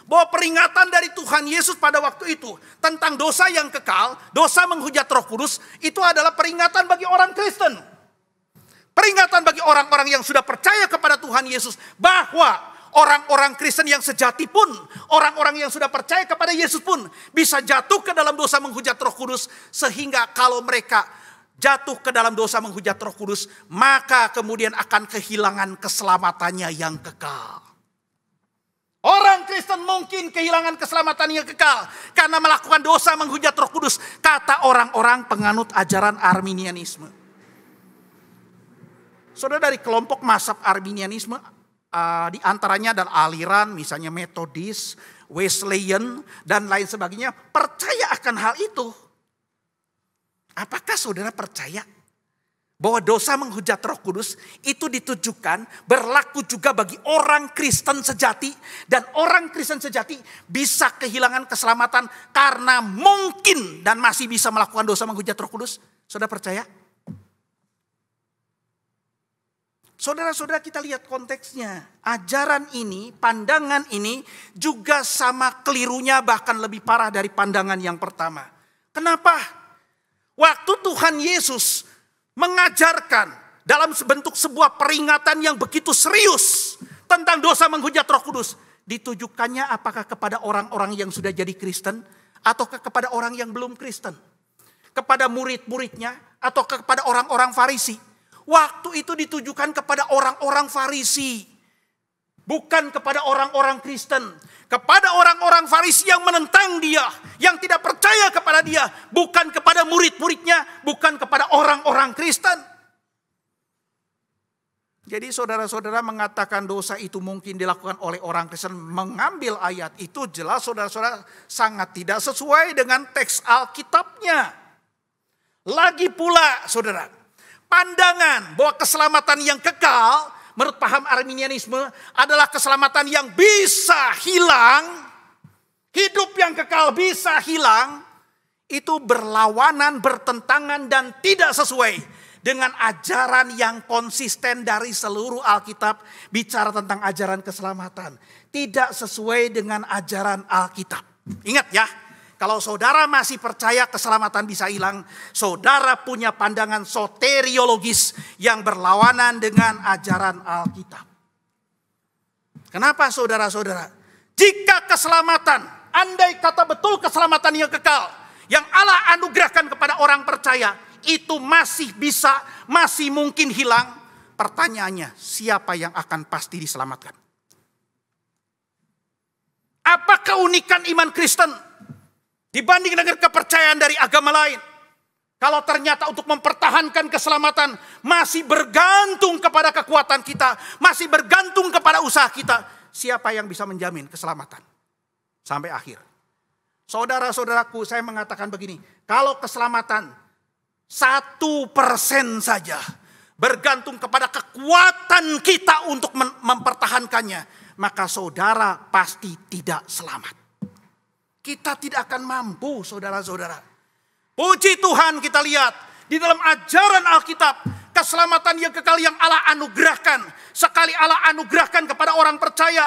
Speaker 3: bahwa peringatan dari Tuhan Yesus pada waktu itu tentang dosa yang kekal, dosa menghujat Roh Kudus, itu adalah peringatan bagi orang Kristen. Peringatan bagi orang-orang yang sudah percaya kepada Tuhan Yesus, bahwa orang-orang Kristen yang sejati pun, orang-orang yang sudah percaya kepada Yesus pun bisa jatuh ke dalam dosa menghujat Roh Kudus, sehingga kalau mereka jatuh ke dalam dosa menghujat Roh Kudus, maka kemudian akan kehilangan keselamatannya yang kekal. Orang Kristen mungkin kehilangan keselamatan yang kekal karena melakukan dosa menghujat Roh Kudus, kata orang-orang penganut ajaran Arminianisme. Saudara, dari kelompok mazhab Arminianisme di antaranya adalah aliran misalnya Metodis, Wesleyan dan lain sebagainya, percaya akan hal itu. Apakah saudara percaya bahwa dosa menghujat Roh Kudus itu ditujukan berlaku juga bagi orang Kristen sejati, dan orang Kristen sejati bisa kehilangan keselamatan karena mungkin dan masih bisa melakukan dosa menghujat Roh Kudus? Saudara percaya? Saudara-saudara, kita lihat konteksnya. Ajaran ini, pandangan ini juga sama kelirunya, bahkan lebih parah dari pandangan yang pertama. Kenapa? Waktu Tuhan Yesus mengajarkan dalam bentuk sebuah peringatan yang begitu serius tentang dosa menghujat Roh Kudus, ditujukannya apakah kepada orang-orang yang sudah jadi Kristen ataukah kepada orang yang belum Kristen? Kepada murid-muridnya atau kepada orang-orang Farisi? Waktu itu ditujukan kepada orang-orang Farisi, bukan kepada orang-orang Kristen. Kepada orang-orang Farisi yang menentang dia, yang tidak percaya kepada dia, bukan kepada murid-muridnya, bukan kepada orang-orang Kristen. Jadi saudara-saudara mengatakan dosa itu mungkin dilakukan oleh orang Kristen, mengambil ayat itu jelas saudara-saudara sangat tidak sesuai dengan teks Alkitabnya. Lagi pula saudara, pandangan bahwa keselamatan yang kekal menurut paham Arminianisme adalah keselamatan yang bisa hilang, hidup yang kekal bisa hilang, itu berlawanan, bertentangan dan tidak sesuai dengan ajaran yang konsisten dari seluruh Alkitab bicara tentang ajaran keselamatan. Tidak sesuai dengan ajaran Alkitab. Ingat ya, kalau saudara masih percaya keselamatan bisa hilang, saudara punya pandangan soteriologis yang berlawanan dengan ajaran Alkitab. Kenapa saudara-saudara? Jika keselamatan, andai kata betul keselamatan yang kekal, yang Allah anugerahkan kepada orang percaya, itu masih bisa, masih mungkin hilang. Pertanyaannya, siapa yang akan pasti diselamatkan? Apa keunikan iman Kristen dibanding dengan kepercayaan dari agama lain? Kalau ternyata untuk mempertahankan keselamatan masih bergantung kepada kekuatan kita, masih bergantung kepada usaha kita, siapa yang bisa menjamin keselamatan sampai akhir? Saudara-saudaraku, saya mengatakan begini, kalau keselamatan 1% saja bergantung kepada kekuatan kita untuk mempertahankannya, maka saudara pasti tidak selamat. Kita tidak akan mampu, saudara-saudara. Puji Tuhan, kita lihat di dalam ajaran Alkitab, keselamatan yang kekal yang Allah anugerahkan. Sekali Allah anugerahkan kepada orang percaya,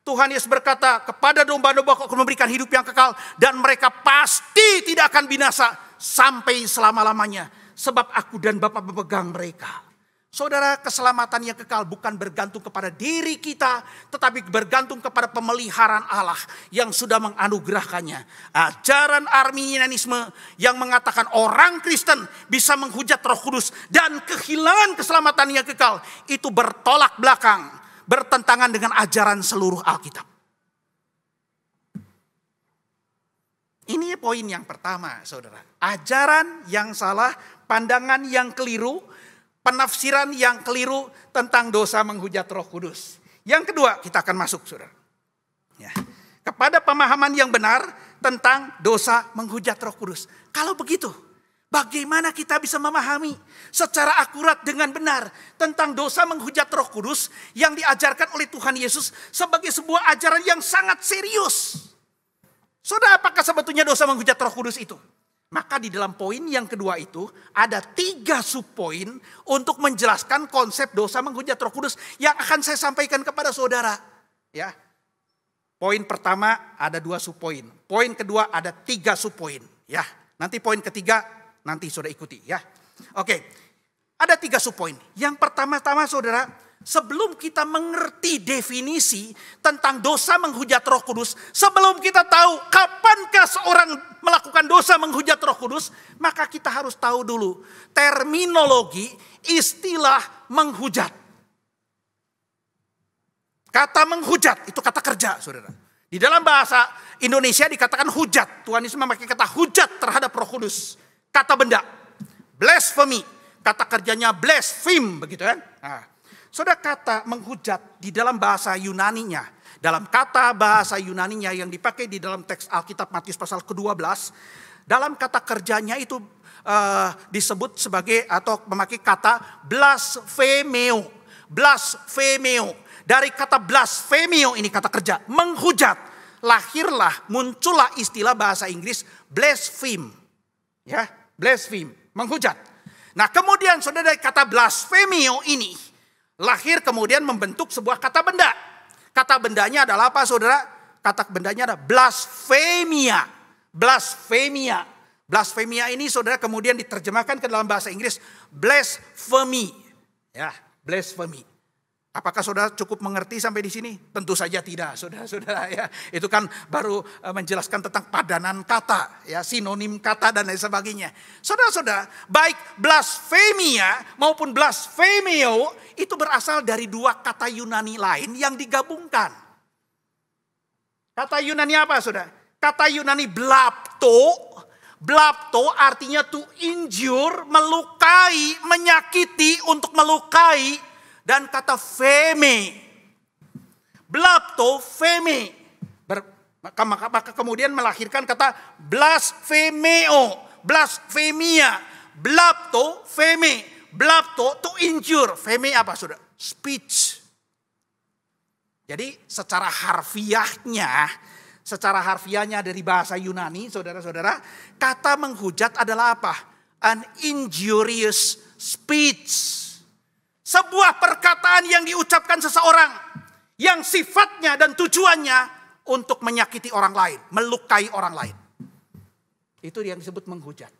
Speaker 3: Tuhan Yesus berkata, kepada domba-domba aku memberikan hidup yang kekal, dan mereka pasti tidak akan binasa sampai selama-lamanya, sebab aku dan Bapa memegang mereka. Saudara, keselamatan yang kekal bukan bergantung kepada diri kita, tetapi bergantung kepada pemeliharaan Allah yang sudah menganugerahkannya. Ajaran Arminianisme yang mengatakan orang Kristen bisa menghujat Roh Kudus dan kehilangan keselamatan yang kekal, itu bertolak belakang, bertentangan dengan ajaran seluruh Alkitab. Ini poin yang pertama, saudara. Ajaran yang salah, pandangan yang keliru, penafsiran yang keliru tentang dosa menghujat Roh Kudus. Yang kedua, kita akan masuk, saudara. Ya, kepada pemahaman yang benar tentang dosa menghujat Roh Kudus. Kalau begitu, bagaimana kita bisa memahami secara akurat dengan benar tentang dosa menghujat Roh Kudus yang diajarkan oleh Tuhan Yesus sebagai sebuah ajaran yang sangat serius? Saudara, apakah sebetulnya dosa menghujat Roh Kudus itu? Maka di dalam poin yang kedua itu ada 3 subpoin untuk menjelaskan konsep dosa menghujat Roh Kudus yang akan saya sampaikan kepada saudara. Ya, poin pertama ada 2 subpoin. Poin kedua ada 3 subpoin. Ya, nanti poin ketiga nanti saudara ikuti. Ya, oke. Ada 3 subpoin. Yang pertama-tama, saudara, sebelum kita mengerti definisi tentang dosa menghujat Roh Kudus, sebelum kita tahu kapankah seorang melakukan dosa menghujat Roh Kudus, maka kita harus tahu dulu terminologi istilah menghujat. Kata menghujat itu kata kerja, saudara. Di dalam bahasa Indonesia dikatakan hujat. Tuhan Yesus memakai kata hujat terhadap Roh Kudus. Kata benda, blasphemy. Kata kerjanya blaspheme, begitu kan? Nah, saudara, kata menghujat di dalam bahasa Yunaninya, dalam kata bahasa Yunaninya yang dipakai di dalam teks Alkitab Matius pasal ke-12, dalam kata kerjanya itu disebut sebagai atau memakai kata blasphemeo. Blasphemeo. Dari kata blasphemeo ini kata kerja, menghujat. Lahirlah, muncullah istilah bahasa Inggris blaspheme. Ya, blaspheme, menghujat. Nah, kemudian saudara, dari kata blasphemeo ini lahir kemudian membentuk sebuah kata benda. Kata bendanya adalah apa, saudara? Kata bendanya adalah blasphemia. Blasphemia. Blasphemia ini, saudara, kemudian diterjemahkan ke dalam bahasa Inggris blasphemy. Ya, blasphemy. Apakah saudara cukup mengerti sampai di sini? Tentu saja tidak, saudara-saudara, ya. Itu kan baru menjelaskan tentang padanan kata, ya, sinonim kata dan lain sebagainya. Saudara-saudara, baik blasphemia maupun blasphemeo itu berasal dari 2 kata Yunani lain yang digabungkan. Kata Yunani apa, saudara? Kata Yunani blapto. Blapto artinya to injure, melukai, menyakiti, untuk melukai. Dan kata feme, blapto, feme, maka kemudian melahirkan kata blasphemeo, blasphemia, blapto, feme, blapto, to injure, feme apa, saudara? Speech. Jadi secara harfiahnya dari bahasa Yunani, saudara-saudara, kata menghujat adalah apa? An injurious speech. Sebuah perkataan yang diucapkan seseorang yang sifatnya dan tujuannya untuk menyakiti orang lain, melukai orang lain. Itu yang disebut menghujat.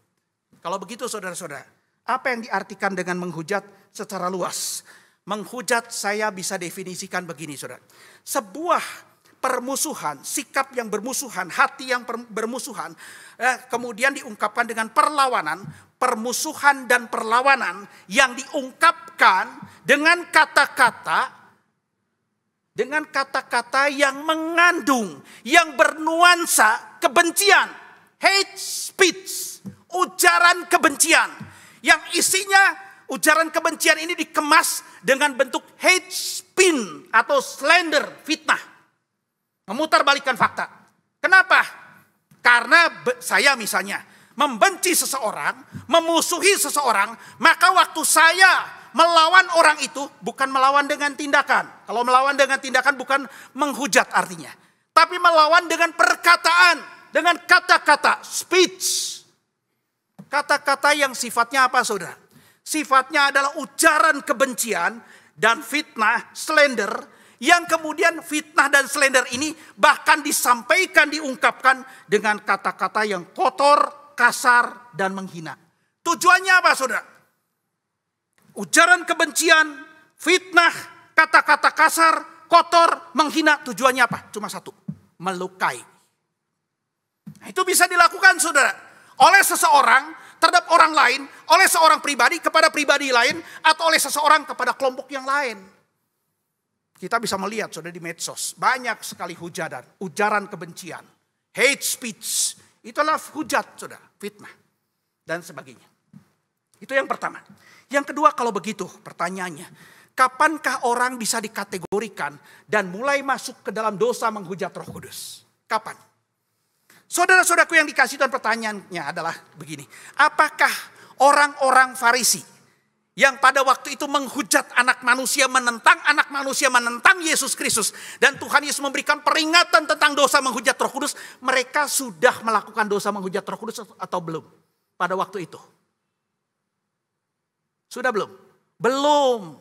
Speaker 3: Kalau begitu, saudara-saudara, apa yang diartikan dengan menghujat secara luas? Menghujat saya bisa definisikan begini, saudara. Sebuah permusuhan, sikap yang bermusuhan, hati yang bermusuhan, kemudian diungkapkan dengan perlawanan, permusuhan dan perlawanan yang diungkapkan dengan kata-kata yang mengandung, yang bernuansa kebencian, hate speech, ujaran kebencian, yang isinya ujaran kebencian ini dikemas dengan bentuk hate spin atau slander, fitnah. Memutarbalikkan fakta. Kenapa? Karena saya misalnya membenci seseorang, memusuhi seseorang, maka waktu saya melawan orang itu bukan melawan dengan tindakan. Kalau melawan dengan tindakan bukan menghujat artinya. Tapi melawan dengan perkataan, dengan kata-kata, speech. Kata-kata yang sifatnya apa, saudara? Sifatnya adalah ujaran kebencian dan fitnah, slander, yang kemudian fitnah dan slander ini bahkan disampaikan, diungkapkan dengan kata-kata yang kotor, kasar, dan menghina. Tujuannya apa, saudara? Ujaran kebencian, fitnah, kata-kata kasar, kotor, menghina, tujuannya apa? Cuma satu, melukai. Nah, itu bisa dilakukan, saudara, oleh seseorang terhadap orang lain, oleh seorang pribadi kepada pribadi lain, atau oleh seseorang kepada kelompok yang lain. Kita bisa melihat, saudara, di medsos banyak sekali hujatan, ujaran kebencian, hate speech. Itulah hujat, saudara, fitnah dan sebagainya. Itu yang pertama. Yang kedua, kalau begitu pertanyaannya, kapankah orang bisa dikategorikan dan mulai masuk ke dalam dosa menghujat Roh Kudus? Kapan? Saudara-saudaraku yang dikasih Tuhan, pertanyaannya adalah begini. Apakah orang-orang Farisi yang pada waktu itu menghujat anak manusia, menentang Yesus Kristus, dan Tuhan Yesus memberikan peringatan tentang dosa menghujat Roh Kudus, mereka sudah melakukan dosa menghujat Roh Kudus atau belum pada waktu itu? Sudah belum? Belum.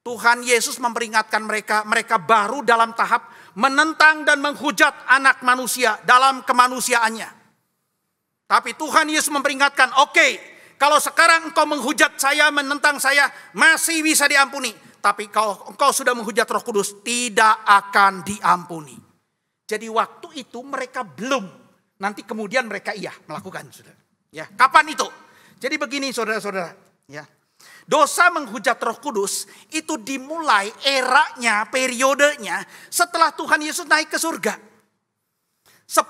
Speaker 3: Tuhan Yesus memperingatkan mereka baru dalam tahap menentang dan menghujat anak manusia dalam kemanusiaannya. Tapi Tuhan Yesus memperingatkan, oke, kalau sekarang engkau menghujat saya, menentang saya, masih bisa diampuni. Tapi kalau engkau sudah menghujat Roh Kudus, tidak akan diampuni. Jadi waktu itu mereka belum, nanti kemudian mereka iya melakukan, saudara. Ya, kapan itu? Jadi begini, saudara-saudara, ya. Dosa menghujat Roh Kudus itu dimulai eranya, periodenya setelah Tuhan Yesus naik ke surga. 10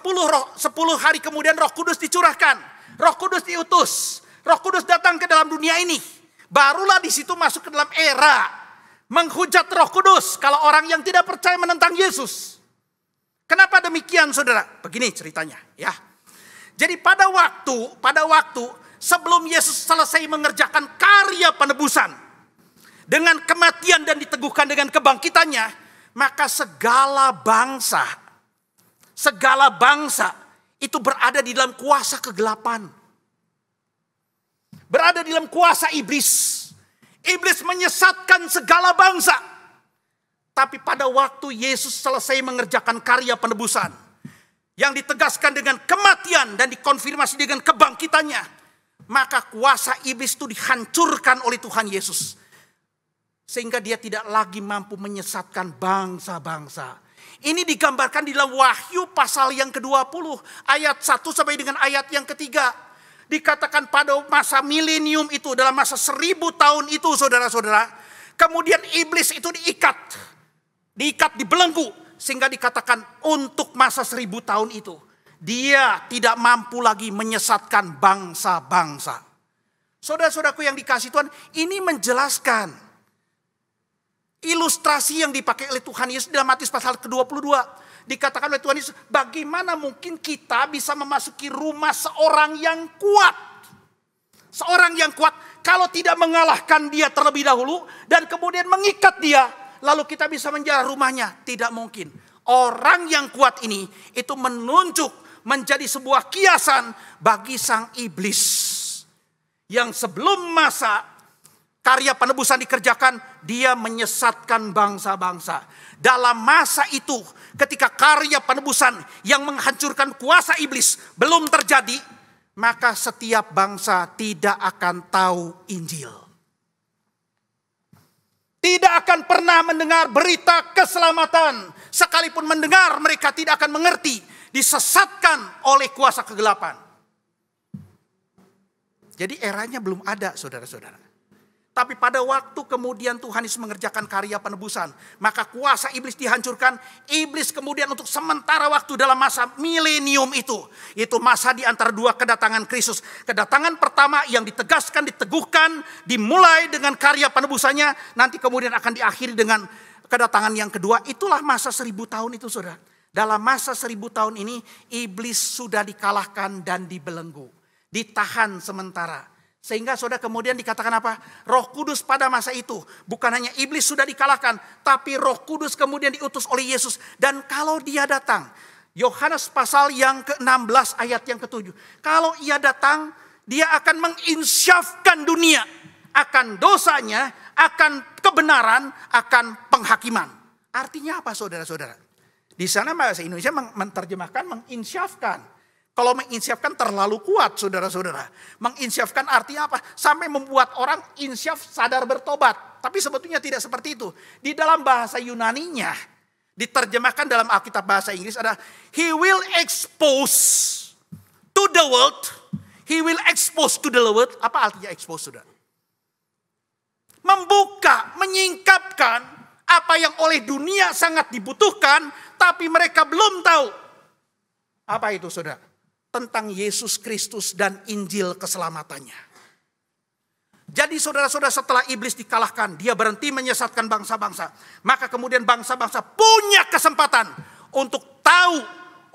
Speaker 3: hari kemudian Roh Kudus dicurahkan. Roh Kudus diutus. Roh Kudus datang ke dalam dunia ini. Barulah di situ masuk ke dalam era menghujat Roh Kudus kalau orang yang tidak percaya menentang Yesus. Kenapa demikian, saudara? Begini ceritanya, ya. Jadi pada waktu sebelum Yesus selesai mengerjakan karya penebusan dengan kematian dan diteguhkan dengan kebangkitannya, maka segala bangsa itu berada di dalam kuasa kegelapan. Berada di dalam kuasa iblis. Iblis menyesatkan segala bangsa. Tapi pada waktu Yesus selesai mengerjakan karya penebusan yang ditegaskan dengan kematian dan dikonfirmasi dengan kebangkitannya, maka kuasa iblis itu dihancurkan oleh Tuhan Yesus. Sehingga dia tidak lagi mampu menyesatkan bangsa-bangsa. Ini digambarkan di dalam Wahyu pasal yang ke-20. Ayat 1 sampai dengan ayat yang ketiga. Dikatakan pada masa milenium itu, dalam masa 1000 tahun itu, saudara-saudara. Kemudian iblis itu diikat, dibelenggu. Sehingga dikatakan untuk masa 1000 tahun itu, dia tidak mampu lagi menyesatkan bangsa-bangsa. Saudara-saudaraku yang dikasih Tuhan, ini menjelaskan ilustrasi yang dipakai oleh Tuhan Yesus dalam Matius pasal ke-22. Dikatakan oleh Tuhan Yesus, bagaimana mungkin kita bisa memasuki rumah seorang yang kuat. Seorang yang kuat kalau tidak mengalahkan dia terlebih dahulu dan kemudian mengikat dia, lalu kita bisa menjarah rumahnya. Tidak mungkin. Orang yang kuat ini itu menunjuk menjadi sebuah kiasan bagi sang iblis. Yang sebelum masa karya penebusan dikerjakan, dia menyesatkan bangsa-bangsa. Dalam masa itu, ketika karya penebusan yang menghancurkan kuasa iblis belum terjadi, maka setiap bangsa tidak akan tahu Injil. Tidak akan pernah mendengar berita keselamatan. Sekalipun mendengar, mereka tidak akan mengerti. Disesatkan oleh kuasa kegelapan. Jadi eranya belum ada, saudara-saudara. Tapi pada waktu kemudian Tuhan Yesus mengerjakan karya penebusan, maka kuasa iblis dihancurkan. Iblis kemudian untuk sementara waktu dalam masa milenium itu masa di antara dua kedatangan Kristus. Kedatangan pertama yang ditegaskan, diteguhkan, dimulai dengan karya penebusannya, nanti kemudian akan diakhiri dengan kedatangan yang kedua. Itulah masa 1000 tahun itu, saudara. Dalam masa 1000 tahun ini, iblis sudah dikalahkan dan dibelenggu, ditahan sementara. Sehingga saudara kemudian dikatakan apa? Roh Kudus pada masa itu. Bukan hanya iblis sudah dikalahkan, tapi Roh Kudus kemudian diutus oleh Yesus. Dan kalau dia datang, Yohanes pasal yang ke-16 ayat yang ke-7. Kalau ia datang, dia akan menginsyafkan dunia. Akan dosanya, akan kebenaran, akan penghakiman. Artinya apa, saudara-saudara? Di sana bahasa Indonesia menerjemahkan menginsyafkan. Kalau menginsyafkan terlalu kuat, saudara-saudara. Menginsyafkan artinya apa? Sampai membuat orang insyaf sadar bertobat. Tapi sebetulnya tidak seperti itu. Di dalam bahasa Yunaninya, diterjemahkan dalam Alkitab bahasa Inggris ada He will expose to the world. He will expose to the world. Apa artinya expose, saudara? Membuka, menyingkapkan apa yang oleh dunia sangat dibutuhkan, tapi mereka belum tahu. Apa itu, saudara? Tentang Yesus Kristus dan Injil keselamatannya. Jadi saudara-saudara, setelah iblis dikalahkan, dia berhenti menyesatkan bangsa-bangsa. Maka kemudian bangsa-bangsa punya kesempatan untuk tahu,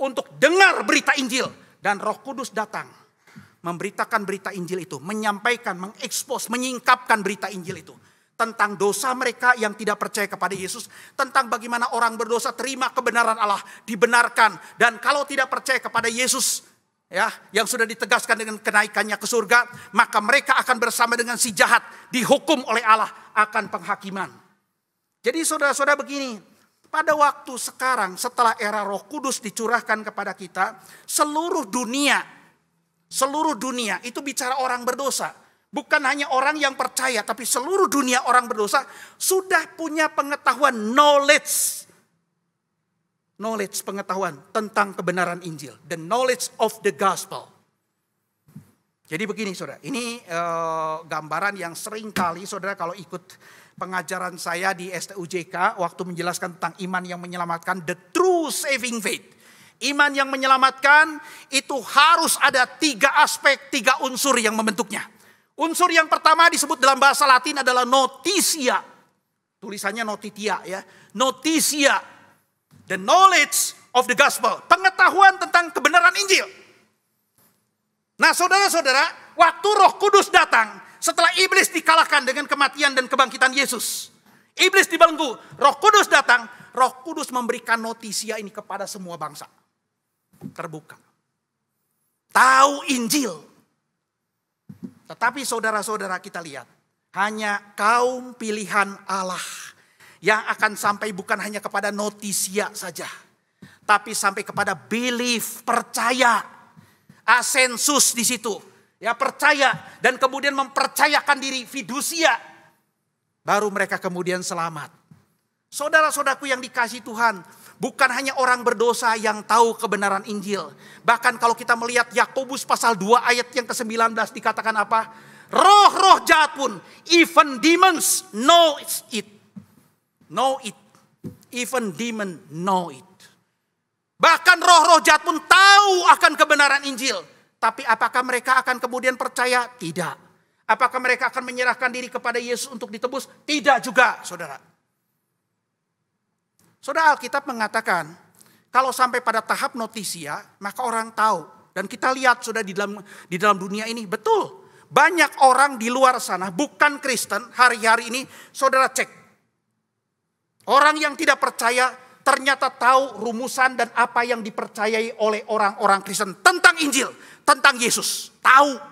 Speaker 3: untuk dengar berita Injil. Dan Roh Kudus datang memberitakan berita Injil itu, menyampaikan, mengekspos, menyingkapkan berita Injil itu. Tentang dosa mereka yang tidak percaya kepada Yesus. Tentang bagaimana orang berdosa terima kebenaran Allah, dibenarkan. Dan kalau tidak percaya kepada Yesus, ya, yang sudah ditegaskan dengan kenaikannya ke surga, maka mereka akan bersama dengan si jahat, dihukum oleh Allah akan penghakiman. Jadi saudara-saudara begini, pada waktu sekarang setelah era Roh Kudus dicurahkan kepada kita, seluruh dunia itu bicara orang berdosa. Bukan hanya orang yang percaya, tapi seluruh dunia orang berdosa sudah punya pengetahuan, knowledge, pengetahuan tentang kebenaran Injil. The knowledge of the gospel. Jadi begini, saudara. Ini gambaran yang sering kali saudara kalau ikut pengajaran saya di STUJK. Waktu menjelaskan tentang iman yang menyelamatkan. The true saving faith. Iman yang menyelamatkan itu harus ada 3 aspek, 3 unsur yang membentuknya. Unsur yang pertama disebut dalam bahasa Latin adalah notitia. Tulisannya notitia, ya. Notitia. The knowledge of the gospel. Pengetahuan tentang kebenaran Injil. Nah saudara-saudara, waktu Roh Kudus datang, setelah iblis dikalahkan dengan kematian dan kebangkitan Yesus. Iblis dibelenggu, Roh Kudus datang, Roh Kudus memberikan notisia ini kepada semua bangsa. Terbuka. Tahu Injil. Tetapi saudara-saudara kita lihat, hanya kaum pilihan Allah yang akan sampai bukan hanya kepada notisia saja, tapi sampai kepada belief, percaya, asensus di situ, ya percaya dan kemudian mempercayakan diri, fidusia, baru mereka kemudian selamat. Saudara-saudaraku yang dikasihi Tuhan, bukan hanya orang berdosa yang tahu kebenaran Injil. Bahkan kalau kita melihat Yakobus pasal 2 ayat yang ke-19 dikatakan apa? Roh-roh jahat pun, even demons know it. Know it. Even demon know it. Bahkan roh-roh jahat pun tahu akan kebenaran Injil. Tapi apakah mereka akan kemudian percaya? Tidak. Apakah mereka akan menyerahkan diri kepada Yesus untuk ditebus? Tidak juga, saudara. Saudara, Alkitab mengatakan, kalau sampai pada tahap notisia, maka orang tahu. Dan kita lihat sudah di dalam dunia ini, betul. Banyak orang di luar sana, bukan Kristen, hari-hari ini, saudara cek. Orang yang tidak percaya, ternyata tahu rumusan dan apa yang dipercayai oleh orang-orang Kristen. Tentang Injil, tentang Yesus. Tahu.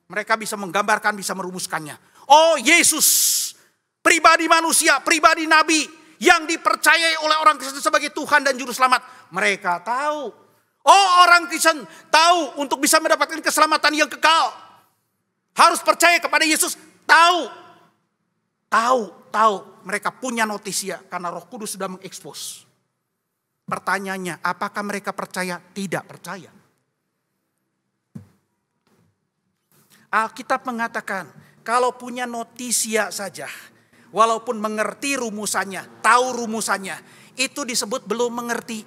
Speaker 3: Mereka bisa menggambarkan, bisa merumuskannya. Oh Yesus, pribadi manusia, pribadi nabi, yang dipercayai oleh orang Kristen sebagai Tuhan dan Juru Selamat. Mereka tahu. Oh orang Kristen tahu untuk bisa mendapatkan keselamatan yang kekal. Harus percaya kepada Yesus. Tahu. Tahu mereka punya notisia karena Roh Kudus sudah mengekspos. Pertanyaannya, apakah mereka percaya? Tidak percaya. Alkitab mengatakan, kalau punya notisia saja, walaupun mengerti rumusannya, tahu rumusannya, itu disebut belum mengerti.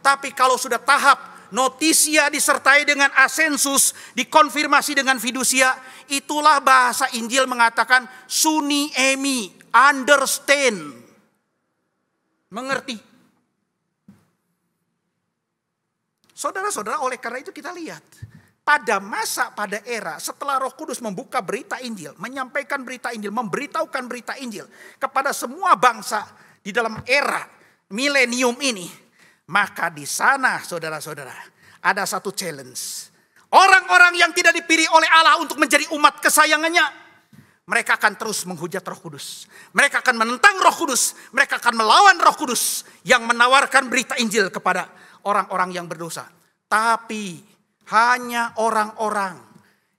Speaker 3: Tapi kalau sudah tahap notisia disertai dengan asensus, dikonfirmasi dengan fidusia, itulah bahasa Injil mengatakan suni emi, understand, mengerti. Saudara-saudara, oleh karena itu kita lihat, pada era setelah Roh Kudus membuka berita Injil, menyampaikan berita Injil, memberitahukan berita Injil kepada semua bangsa di dalam era milenium ini, maka di sana saudara-saudara ada satu challenge. Orang-orang yang tidak dipilih oleh Allah untuk menjadi umat kesayangannya, mereka akan terus menghujat Roh Kudus. Mereka akan menentang Roh Kudus, mereka akan melawan Roh Kudus yang menawarkan berita Injil kepada orang-orang yang berdosa. Tapi hanya orang-orang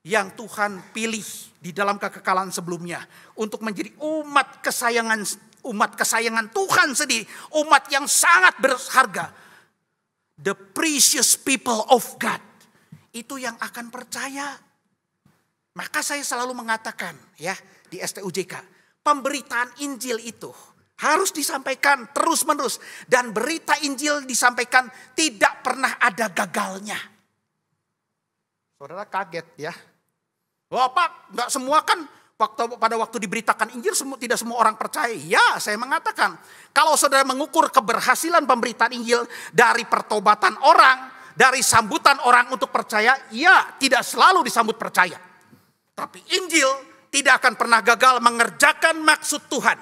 Speaker 3: yang Tuhan pilih di dalam kekekalan sebelumnya untuk menjadi umat kesayangan Tuhan sendiri, umat yang sangat berharga, the precious people of God, itu yang akan percaya. Maka saya selalu mengatakan ya di STUJK, pemberitaan Injil itu harus disampaikan terus-menerus, dan berita Injil disampaikan tidak pernah ada gagalnya. Saudara kaget ya. Wah Pak, enggak semua kan pada waktu diberitakan Injil tidak semua orang percaya. Ya, saya mengatakan, kalau saudara mengukur keberhasilan pemberitaan Injil dari pertobatan orang, dari sambutan orang untuk percaya, ya tidak selalu disambut percaya. Tapi Injil tidak akan pernah gagal mengerjakan maksud Tuhan.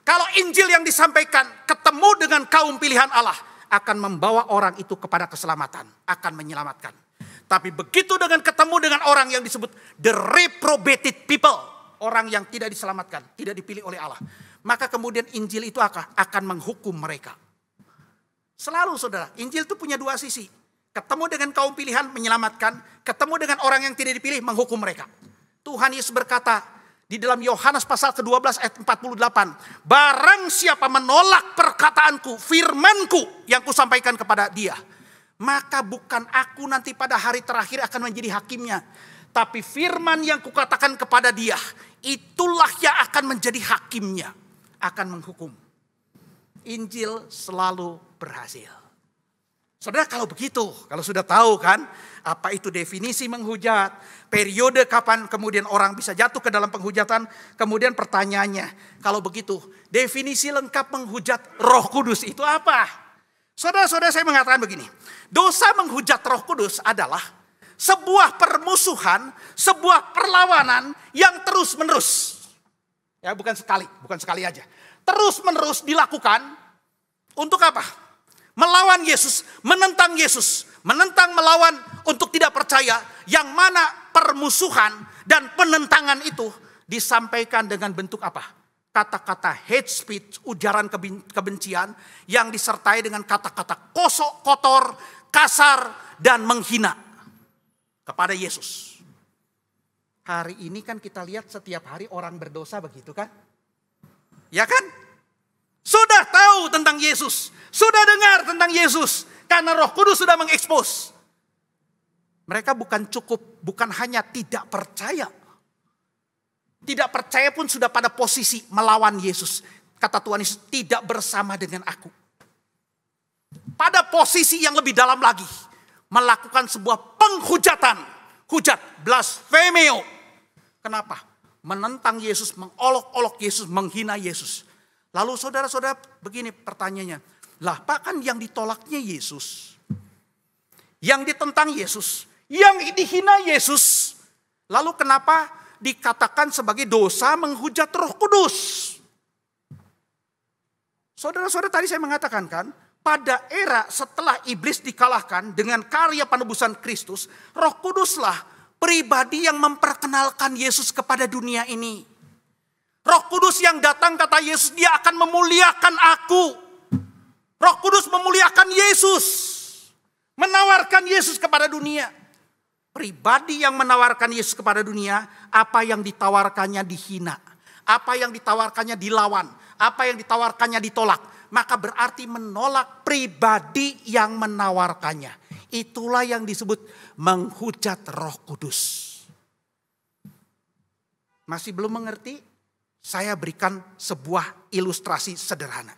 Speaker 3: Kalau Injil yang disampaikan ketemu dengan kaum pilihan Allah, akan membawa orang itu kepada keselamatan, akan menyelamatkan. Tapi begitu dengan ketemu dengan orang yang disebut the reprobated people, orang yang tidak diselamatkan, tidak dipilih oleh Allah, maka kemudian Injil itu akan menghukum mereka. Selalu saudara, Injil itu punya dua sisi. Ketemu dengan kaum pilihan menyelamatkan, ketemu dengan orang yang tidak dipilih menghukum mereka. Tuhan Yesus berkata di dalam Yohanes pasal ke-12 ayat 48, barang siapa menolak perkataanku, firmanku yang kusampaikan kepada dia, maka bukan aku nanti pada hari terakhir akan menjadi hakimnya, tapi firman yang kukatakan kepada dia, itulah yang akan menjadi hakimnya, akan menghukum. Injil selalu berhasil. Saudara, kalau begitu, kalau sudah tahu kan apa itu definisi menghujat, periode kapan kemudian orang bisa jatuh ke dalam penghujatan, kemudian pertanyaannya, kalau begitu definisi lengkap menghujat Roh Kudus itu apa? Saudara-saudara, saya mengatakan begini, dosa menghujat Roh Kudus adalah sebuah permusuhan, sebuah perlawanan yang terus-menerus. Ya, bukan sekali aja. Terus-menerus dilakukan untuk apa? Melawan Yesus, menentang Yesus, melawan untuk tidak percaya, yang mana permusuhan dan penentangan itu disampaikan dengan bentuk apa? Kata-kata hate speech, ujaran kebencian yang disertai dengan kata-kata kosok, kotor, kasar, dan menghina kepada Yesus. Hari ini kan kita lihat setiap hari orang berdosa begitu kan? Ya kan? Sudah tahu tentang Yesus, sudah dengar tentang Yesus, karena Roh Kudus sudah mengekspos. Mereka bukan hanya tidak percaya. Tidak percaya pun sudah pada posisi melawan Yesus. Kata Tuhan Yesus, tidak bersama dengan aku. Pada posisi yang lebih dalam lagi, melakukan sebuah penghujatan. Hujat, blasfemio. Kenapa? Menentang Yesus, mengolok-olok Yesus, menghina Yesus. Lalu saudara-saudara, begini pertanyaannya. Lah, Pak, kan yang ditolaknya Yesus, yang ditentang Yesus, yang dihina Yesus. Lalu kenapa dikatakan sebagai dosa menghujat Roh Kudus? Saudara-saudara, tadi saya mengatakan kan, pada era setelah iblis dikalahkan dengan karya penebusan Kristus, Roh Kuduslah pribadi yang memperkenalkan Yesus kepada dunia ini. Roh Kudus yang datang, kata Yesus, dia akan memuliakan aku. Roh Kudus memuliakan Yesus, menawarkan Yesus kepada dunia. Pribadi yang menawarkan Yesus kepada dunia, apa yang ditawarkannya dihina, apa yang ditawarkannya dilawan, apa yang ditawarkannya ditolak, maka berarti menolak pribadi yang menawarkannya. Itulah yang disebut menghujat Roh Kudus. Masih belum mengerti? Saya berikan sebuah ilustrasi sederhana.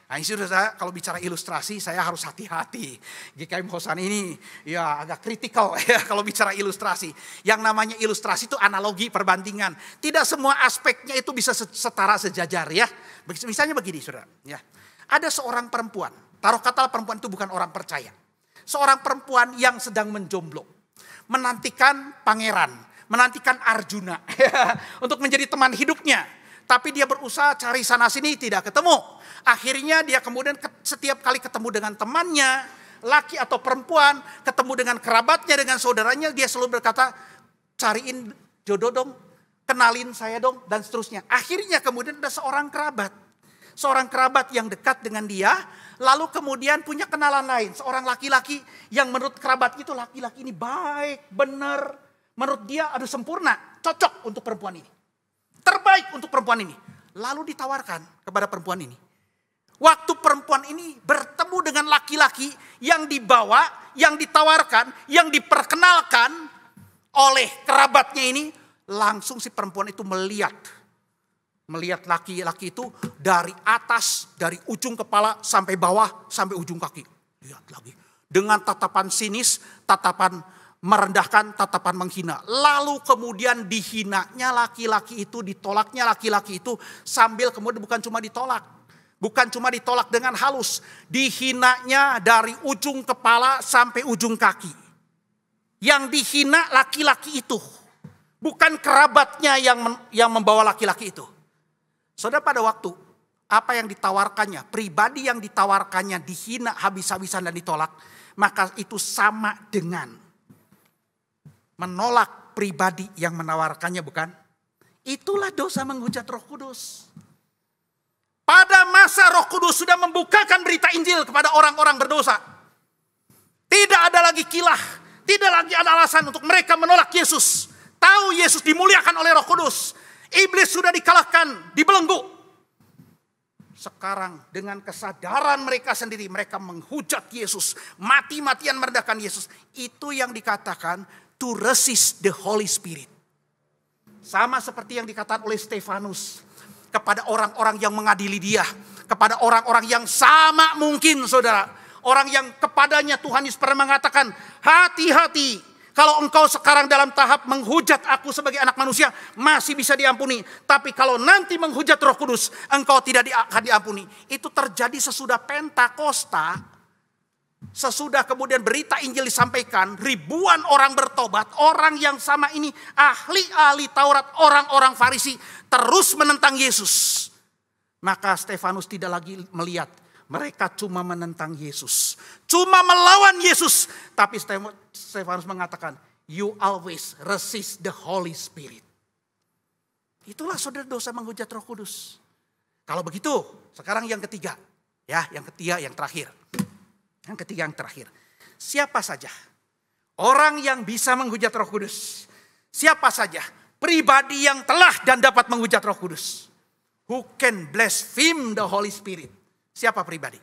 Speaker 3: Nah, ini sudah saya, kalau bicara ilustrasi saya harus hati-hati. GKM Hosan ini ya agak kritikal ya kalau bicara ilustrasi. Yang namanya ilustrasi itu analogi, perbandingan. Tidak semua aspeknya itu bisa setara sejajar ya. Misalnya begini saudara. Ya. Ada seorang perempuan, taruh kata perempuan itu bukan orang percaya. Seorang perempuan yang sedang menjomblo. Menantikan pangeran, menantikan Arjuna untuk menjadi teman hidupnya. Tapi dia berusaha cari sana sini tidak ketemu. Akhirnya dia kemudian setiap kali ketemu dengan temannya, laki atau perempuan, ketemu dengan kerabatnya, dengan saudaranya, dia selalu berkata, cariin jodoh dong, kenalin saya dong, dan seterusnya. Akhirnya kemudian ada seorang kerabat yang dekat dengan dia, lalu kemudian punya kenalan lain, seorang laki-laki yang menurut kerabat itu laki-laki ini baik, benar, menurut dia ada sempurna, cocok untuk perempuan ini. Terbaik untuk perempuan ini. Lalu ditawarkan kepada perempuan ini. Waktu perempuan ini bertemu dengan laki-laki yang dibawa, yang ditawarkan, yang diperkenalkan oleh kerabatnya ini. Langsung si perempuan itu melihat laki-laki itu dari atas, dari ujung kepala sampai bawah, sampai ujung kaki. Lihat lagi. Dengan tatapan sinis, tatapan merendahkan, tatapan menghina. Lalu kemudian dihinanya laki-laki itu, ditolaknya laki-laki itu. Sambil kemudian bukan cuma ditolak. Bukan cuma ditolak dengan halus. Dihinanya dari ujung kepala sampai ujung kaki. Yang dihina laki-laki itu. Bukan kerabatnya yang membawa laki-laki itu. Saudara, pada waktu apa yang ditawarkannya, pribadi yang ditawarkannya dihina habis-habisan dan ditolak. Maka itu sama dengan menolak pribadi yang menawarkannya, bukan? Itulah dosa menghujat Roh Kudus. Pada masa Roh Kudus sudah membukakan berita Injil kepada orang-orang berdosa. Tidak ada lagi kilah. Tidak lagi ada alasan untuk mereka menolak Yesus. Tahu Yesus dimuliakan oleh Roh Kudus. Iblis sudah dikalahkan, dibelenggu. Sekarang dengan kesadaran mereka sendiri, mereka menghujat Yesus. Mati-matian merendahkan Yesus. Itu yang dikatakan to resist the Holy Spirit. Sama seperti yang dikatakan oleh Stefanus. Kepada orang-orang yang mengadili dia. Kepada orang-orang yang sama mungkin saudara. Orang yang kepadanya Tuhan Yesus pernah mengatakan, hati-hati. Kalau engkau sekarang dalam tahap menghujat aku sebagai anak manusia, masih bisa diampuni. Tapi kalau nanti menghujat Roh Kudus, engkau tidak akan diampuni. Itu terjadi sesudah Pentakosta. Sesudah kemudian berita Injil disampaikan, ribuan orang bertobat. Orang yang sama ini ahli-ahli Taurat, orang-orang Farisi terus menentang Yesus. Maka Stefanus tidak lagi melihat. Mereka cuma menentang Yesus. Cuma melawan Yesus. Tapi Stefanus mengatakan, you always resist the Holy Spirit. Itulah saudara dosa menghujat Roh Kudus. Kalau begitu, sekarang yang ketiga. Ya, yang ketiga, yang terakhir. Yang ketiga, yang terakhir. Siapa saja orang yang bisa menghujat Roh Kudus? Siapa saja pribadi yang telah dan dapat menghujat Roh Kudus? Who can blaspheme the Holy Spirit? Siapa pribadi?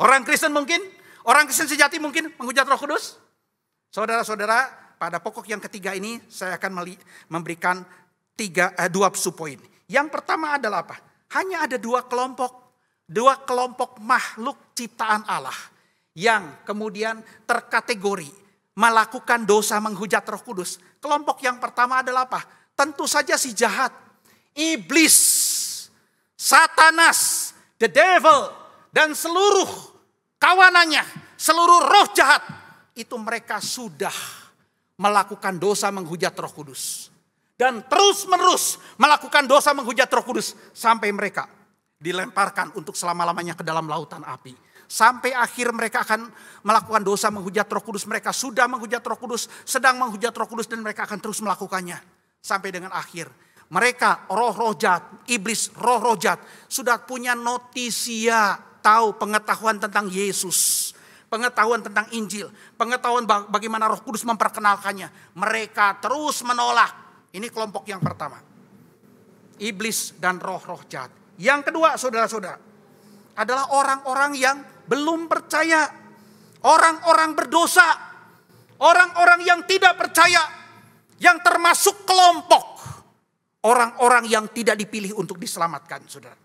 Speaker 3: Orang Kristen mungkin? Orang Kristen sejati mungkin menghujat Roh Kudus? Saudara-saudara, pada pokok yang ketiga ini saya akan memberikan dua subpoin. Yang pertama adalah apa? Hanya ada dua kelompok makhluk ciptaan Allah yang kemudian terkategori melakukan dosa menghujat Roh Kudus. Kelompok yang pertama adalah apa? Tentu saja si jahat, iblis, Satanas, the devil, dan seluruh kawanannya, seluruh roh jahat. Itu mereka sudah melakukan dosa menghujat Roh Kudus. Dan terus menerus melakukan dosa menghujat Roh Kudus. Sampai mereka dilemparkan untuk selama-lamanya ke dalam lautan api. Sampai akhir mereka akan melakukan dosa menghujat Roh Kudus. Mereka sudah menghujat Roh Kudus, sedang menghujat Roh Kudus, dan mereka akan terus melakukannya. Sampai dengan akhir. Mereka roh-roh jahat, iblis roh-roh jahat sudah punya notisia, tahu pengetahuan tentang Yesus. Pengetahuan tentang Injil. Pengetahuan bagaimana Roh Kudus memperkenalkannya. Mereka terus menolak. Ini kelompok yang pertama. iblis dan roh-roh jahat. Yang kedua, saudara-saudara, adalah orang-orang yang belum percaya. Orang-orang berdosa. Orang-orang yang tidak percaya. Yang termasuk kelompok orang-orang yang tidak dipilih untuk diselamatkan, saudara.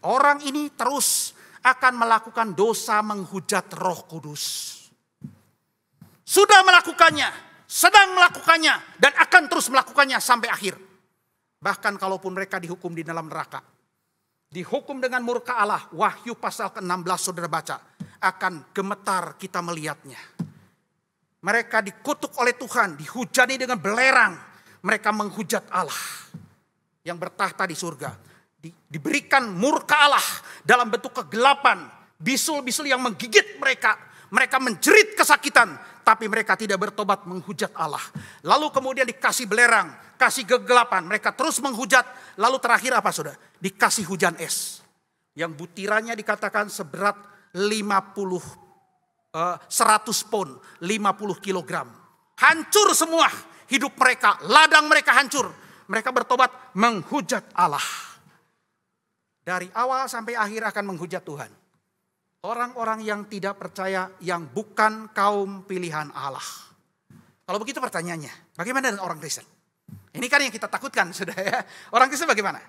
Speaker 3: Orang ini terus akan melakukan dosa menghujat Roh Kudus. Sudah melakukannya, sedang melakukannya, dan akan terus melakukannya sampai akhir. Bahkan kalaupun mereka dihukum di dalam neraka, dihukum dengan murka Allah, Wahyu pasal ke-16 saudara baca, akan gemetar kita melihatnya. Mereka dikutuk oleh Tuhan, dihujani dengan belerang. Mereka menghujat Allah yang bertahta di surga. Diberikan murka Allah dalam bentuk kegelapan. Bisul-bisul yang menggigit mereka. Mereka menjerit kesakitan. Tapi mereka tidak bertobat menghujat Allah. Lalu kemudian dikasih belerang, kasih kegelapan. Mereka terus menghujat. Lalu terakhir apa saudara? Dikasih hujan es. Yang butirannya dikatakan seberat 100 pon, 50 kilogram. Hancur semua hidup mereka, ladang mereka hancur. Mereka bertobat menghujat Allah. Dari awal sampai akhir akan menghujat Tuhan. Orang-orang yang tidak percaya, yang bukan kaum pilihan Allah. Kalau begitu pertanyaannya, bagaimana dengan orang Kristen? Ini kan yang kita takutkan, sudah ya. Orang Kristen bagaimana?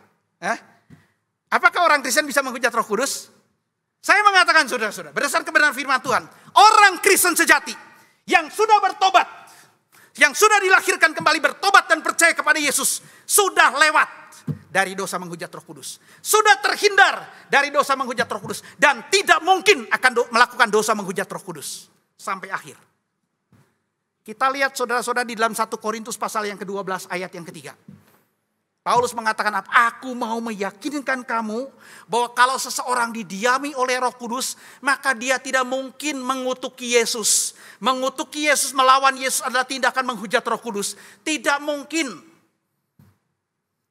Speaker 3: Apakah orang Kristen bisa menghujat Roh Kudus? Saya mengatakan saudara-saudara, berdasarkan kebenaran firman Tuhan, orang Kristen sejati yang sudah bertobat, yang sudah dilahirkan kembali bertobat dan percaya kepada Yesus, sudah lewat dari dosa menghujat Roh Kudus. Sudah terhindar dari dosa menghujat Roh Kudus dan tidak mungkin akan melakukan dosa menghujat Roh Kudus sampai akhir. Kita lihat saudara-saudara di dalam 1 Korintus pasal yang ke-12 ayat yang ketiga. Paulus mengatakan, aku mau meyakinkan kamu bahwa kalau seseorang didiami oleh Roh Kudus, maka dia tidak mungkin mengutuki Yesus. Mengutuki Yesus, melawan Yesus adalah tindakan menghujat Roh Kudus. Tidak mungkin.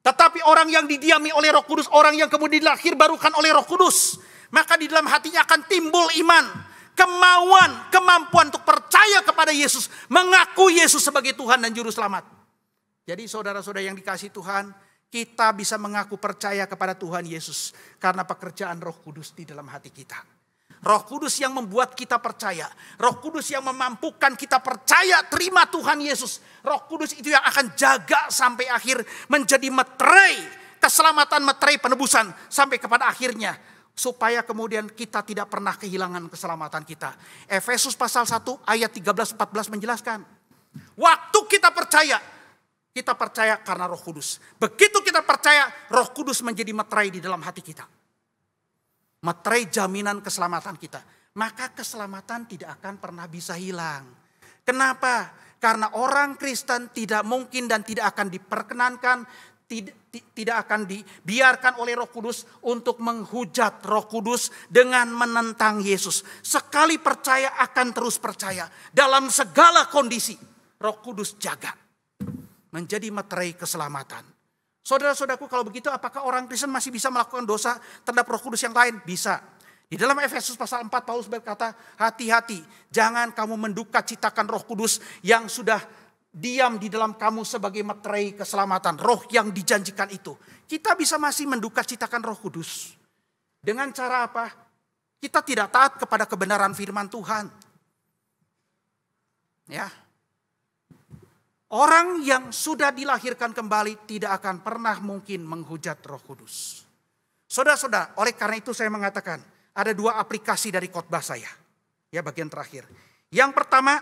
Speaker 3: Tetapi orang yang didiami oleh Roh Kudus, orang yang kemudian dilahir barukan oleh Roh Kudus, maka di dalam hatinya akan timbul iman, kemauan, kemampuan untuk percaya kepada Yesus, mengaku Yesus sebagai Tuhan dan Juru Selamat. Jadi saudara-saudara yang dikasihi Tuhan, kita bisa mengaku percaya kepada Tuhan Yesus karena pekerjaan Roh Kudus di dalam hati kita. Roh Kudus yang membuat kita percaya. Roh Kudus yang memampukan kita percaya terima Tuhan Yesus. Roh Kudus itu yang akan jaga sampai akhir menjadi meterai keselamatan, meterai penebusan sampai kepada akhirnya. Supaya kemudian kita tidak pernah kehilangan keselamatan kita. Efesus pasal 1 ayat 13-14 menjelaskan. Waktu kita percaya karena Roh Kudus. Begitu kita percaya, Roh Kudus menjadi meterai di dalam hati kita. Meterai jaminan keselamatan kita. Maka keselamatan tidak akan pernah bisa hilang. Kenapa? Karena orang Kristen tidak mungkin dan tidak akan diperkenankan, tidak akan dibiarkan oleh Roh Kudus untuk menghujat Roh Kudus dengan menentang Yesus. Sekali percaya akan terus percaya. Dalam segala kondisi, Roh Kudus jaga. Menjadi meterai keselamatan. Saudara-saudaraku, kalau begitu apakah orang Kristen masih bisa melakukan dosa terhadap Roh Kudus yang lain? Bisa. Di dalam Efesus pasal 4 Paulus berkata, hati-hati, jangan kamu menduka citakan Roh Kudus yang sudah diam di dalam kamu sebagai meterai keselamatan. Roh yang dijanjikan itu. Kita bisa masih menduka citakan Roh Kudus. Dengan cara apa? Kita tidak taat kepada kebenaran firman Tuhan. Ya. Orang yang sudah dilahirkan kembali tidak akan pernah mungkin menghujat Roh Kudus. Saudara-saudara, oleh karena itu saya mengatakan ada 2 aplikasi dari khotbah saya. Ya, bagian terakhir. Yang pertama,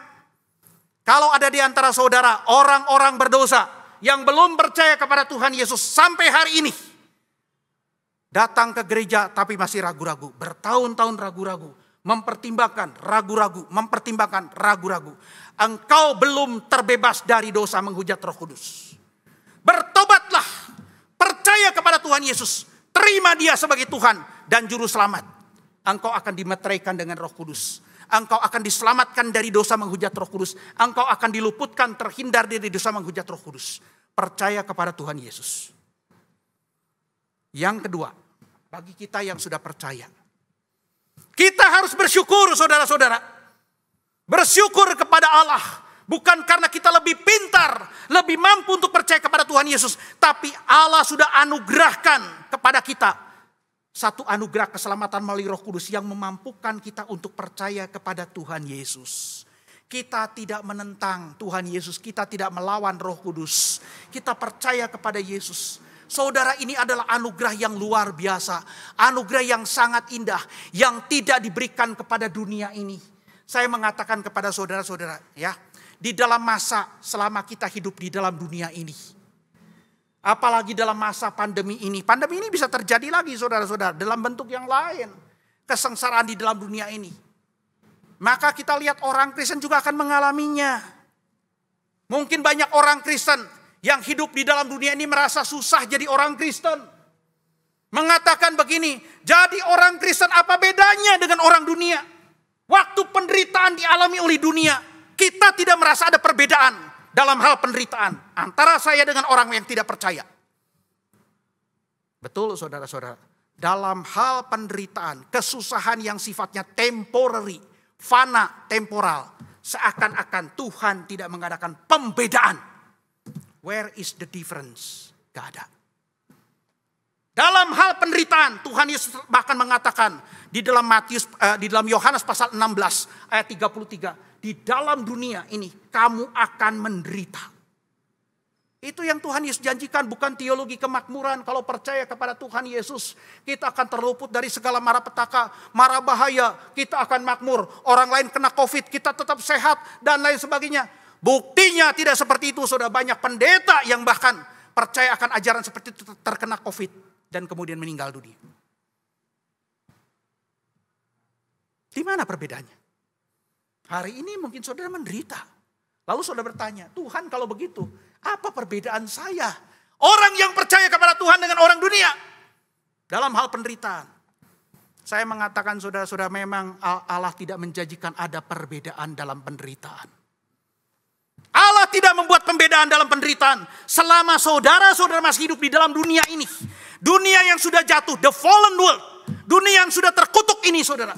Speaker 3: kalau ada di antara saudara orang-orang berdosa yang belum percaya kepada Tuhan Yesus sampai hari ini. Datang ke gereja tapi masih ragu-ragu, bertahun-tahun ragu-ragu. Mempertimbangkan, ragu-ragu, mempertimbangkan, ragu-ragu. Engkau belum terbebas dari dosa menghujat Roh Kudus. Bertobatlah, percaya kepada Tuhan Yesus, terima Dia sebagai Tuhan dan Juru Selamat. Engkau akan dimeteraikan dengan Roh Kudus. Engkau akan diselamatkan dari dosa menghujat Roh Kudus. Engkau akan diluputkan, terhindar dari dosa menghujat Roh Kudus. Percaya kepada Tuhan Yesus. Yang kedua, bagi kita yang sudah percaya, kita harus bersyukur saudara-saudara. Bersyukur kepada Allah. Bukan karena kita lebih pintar, lebih mampu untuk percaya kepada Tuhan Yesus. Tapi Allah sudah anugerahkan kepada kita satu anugerah keselamatan melalui Roh Kudus yang memampukan kita untuk percaya kepada Tuhan Yesus. Kita tidak menentang Tuhan Yesus, kita tidak melawan Roh Kudus. Kita percaya kepada Yesus. Saudara, ini adalah anugerah yang luar biasa. Anugerah yang sangat indah, yang tidak diberikan kepada dunia ini. Saya mengatakan kepada saudara-saudara, ya, di dalam masa selama kita hidup di dalam dunia ini. Apalagi dalam masa pandemi ini. Pandemi ini bisa terjadi lagi saudara-saudara dalam bentuk yang lain. Kesengsaraan di dalam dunia ini. Maka kita lihat orang Kristen juga akan mengalaminya. Mungkin banyak orang Kristen yang hidup di dalam dunia ini merasa susah jadi orang Kristen. Mengatakan begini, jadi orang Kristen apa bedanya dengan orang dunia? Waktu penderitaan dialami oleh dunia, kita tidak merasa ada perbedaan dalam hal penderitaan antara saya dengan orang yang tidak percaya. Betul saudara-saudara. Dalam hal penderitaan, kesusahan yang sifatnya temporary, fana, temporal. Seakan-akan Tuhan tidak mengadakan pembedaan. Where is the difference? Gak ada. Dalam hal penderitaan, Tuhan Yesus bahkan mengatakan di dalam Yohanes pasal 16 ayat 33. Di dalam dunia ini kamu akan menderita. Itu yang Tuhan Yesus janjikan, bukan teologi kemakmuran. Kalau percaya kepada Tuhan Yesus, kita akan terluput dari segala mara petaka, mara bahaya. Kita akan makmur. Orang lain kena COVID, kita tetap sehat dan lain sebagainya. Buktinya tidak seperti itu. Sudah banyak pendeta yang bahkan percaya akan ajaran seperti itu terkena COVID dan kemudian meninggal dunia. Di mana perbedaannya? Hari ini mungkin saudara menderita. Lalu saudara bertanya, Tuhan kalau begitu, apa perbedaan saya? Orang yang percaya kepada Tuhan dengan orang dunia. Dalam hal penderitaan. Saya mengatakan saudara-saudara, memang Allah tidak menjanjikan ada perbedaan dalam penderitaan. Allah tidak membuat pembedaan dalam penderitaan. Selama saudara-saudara masih hidup di dalam dunia ini. Dunia yang sudah jatuh, the fallen world. Dunia yang sudah terkutuk ini saudara.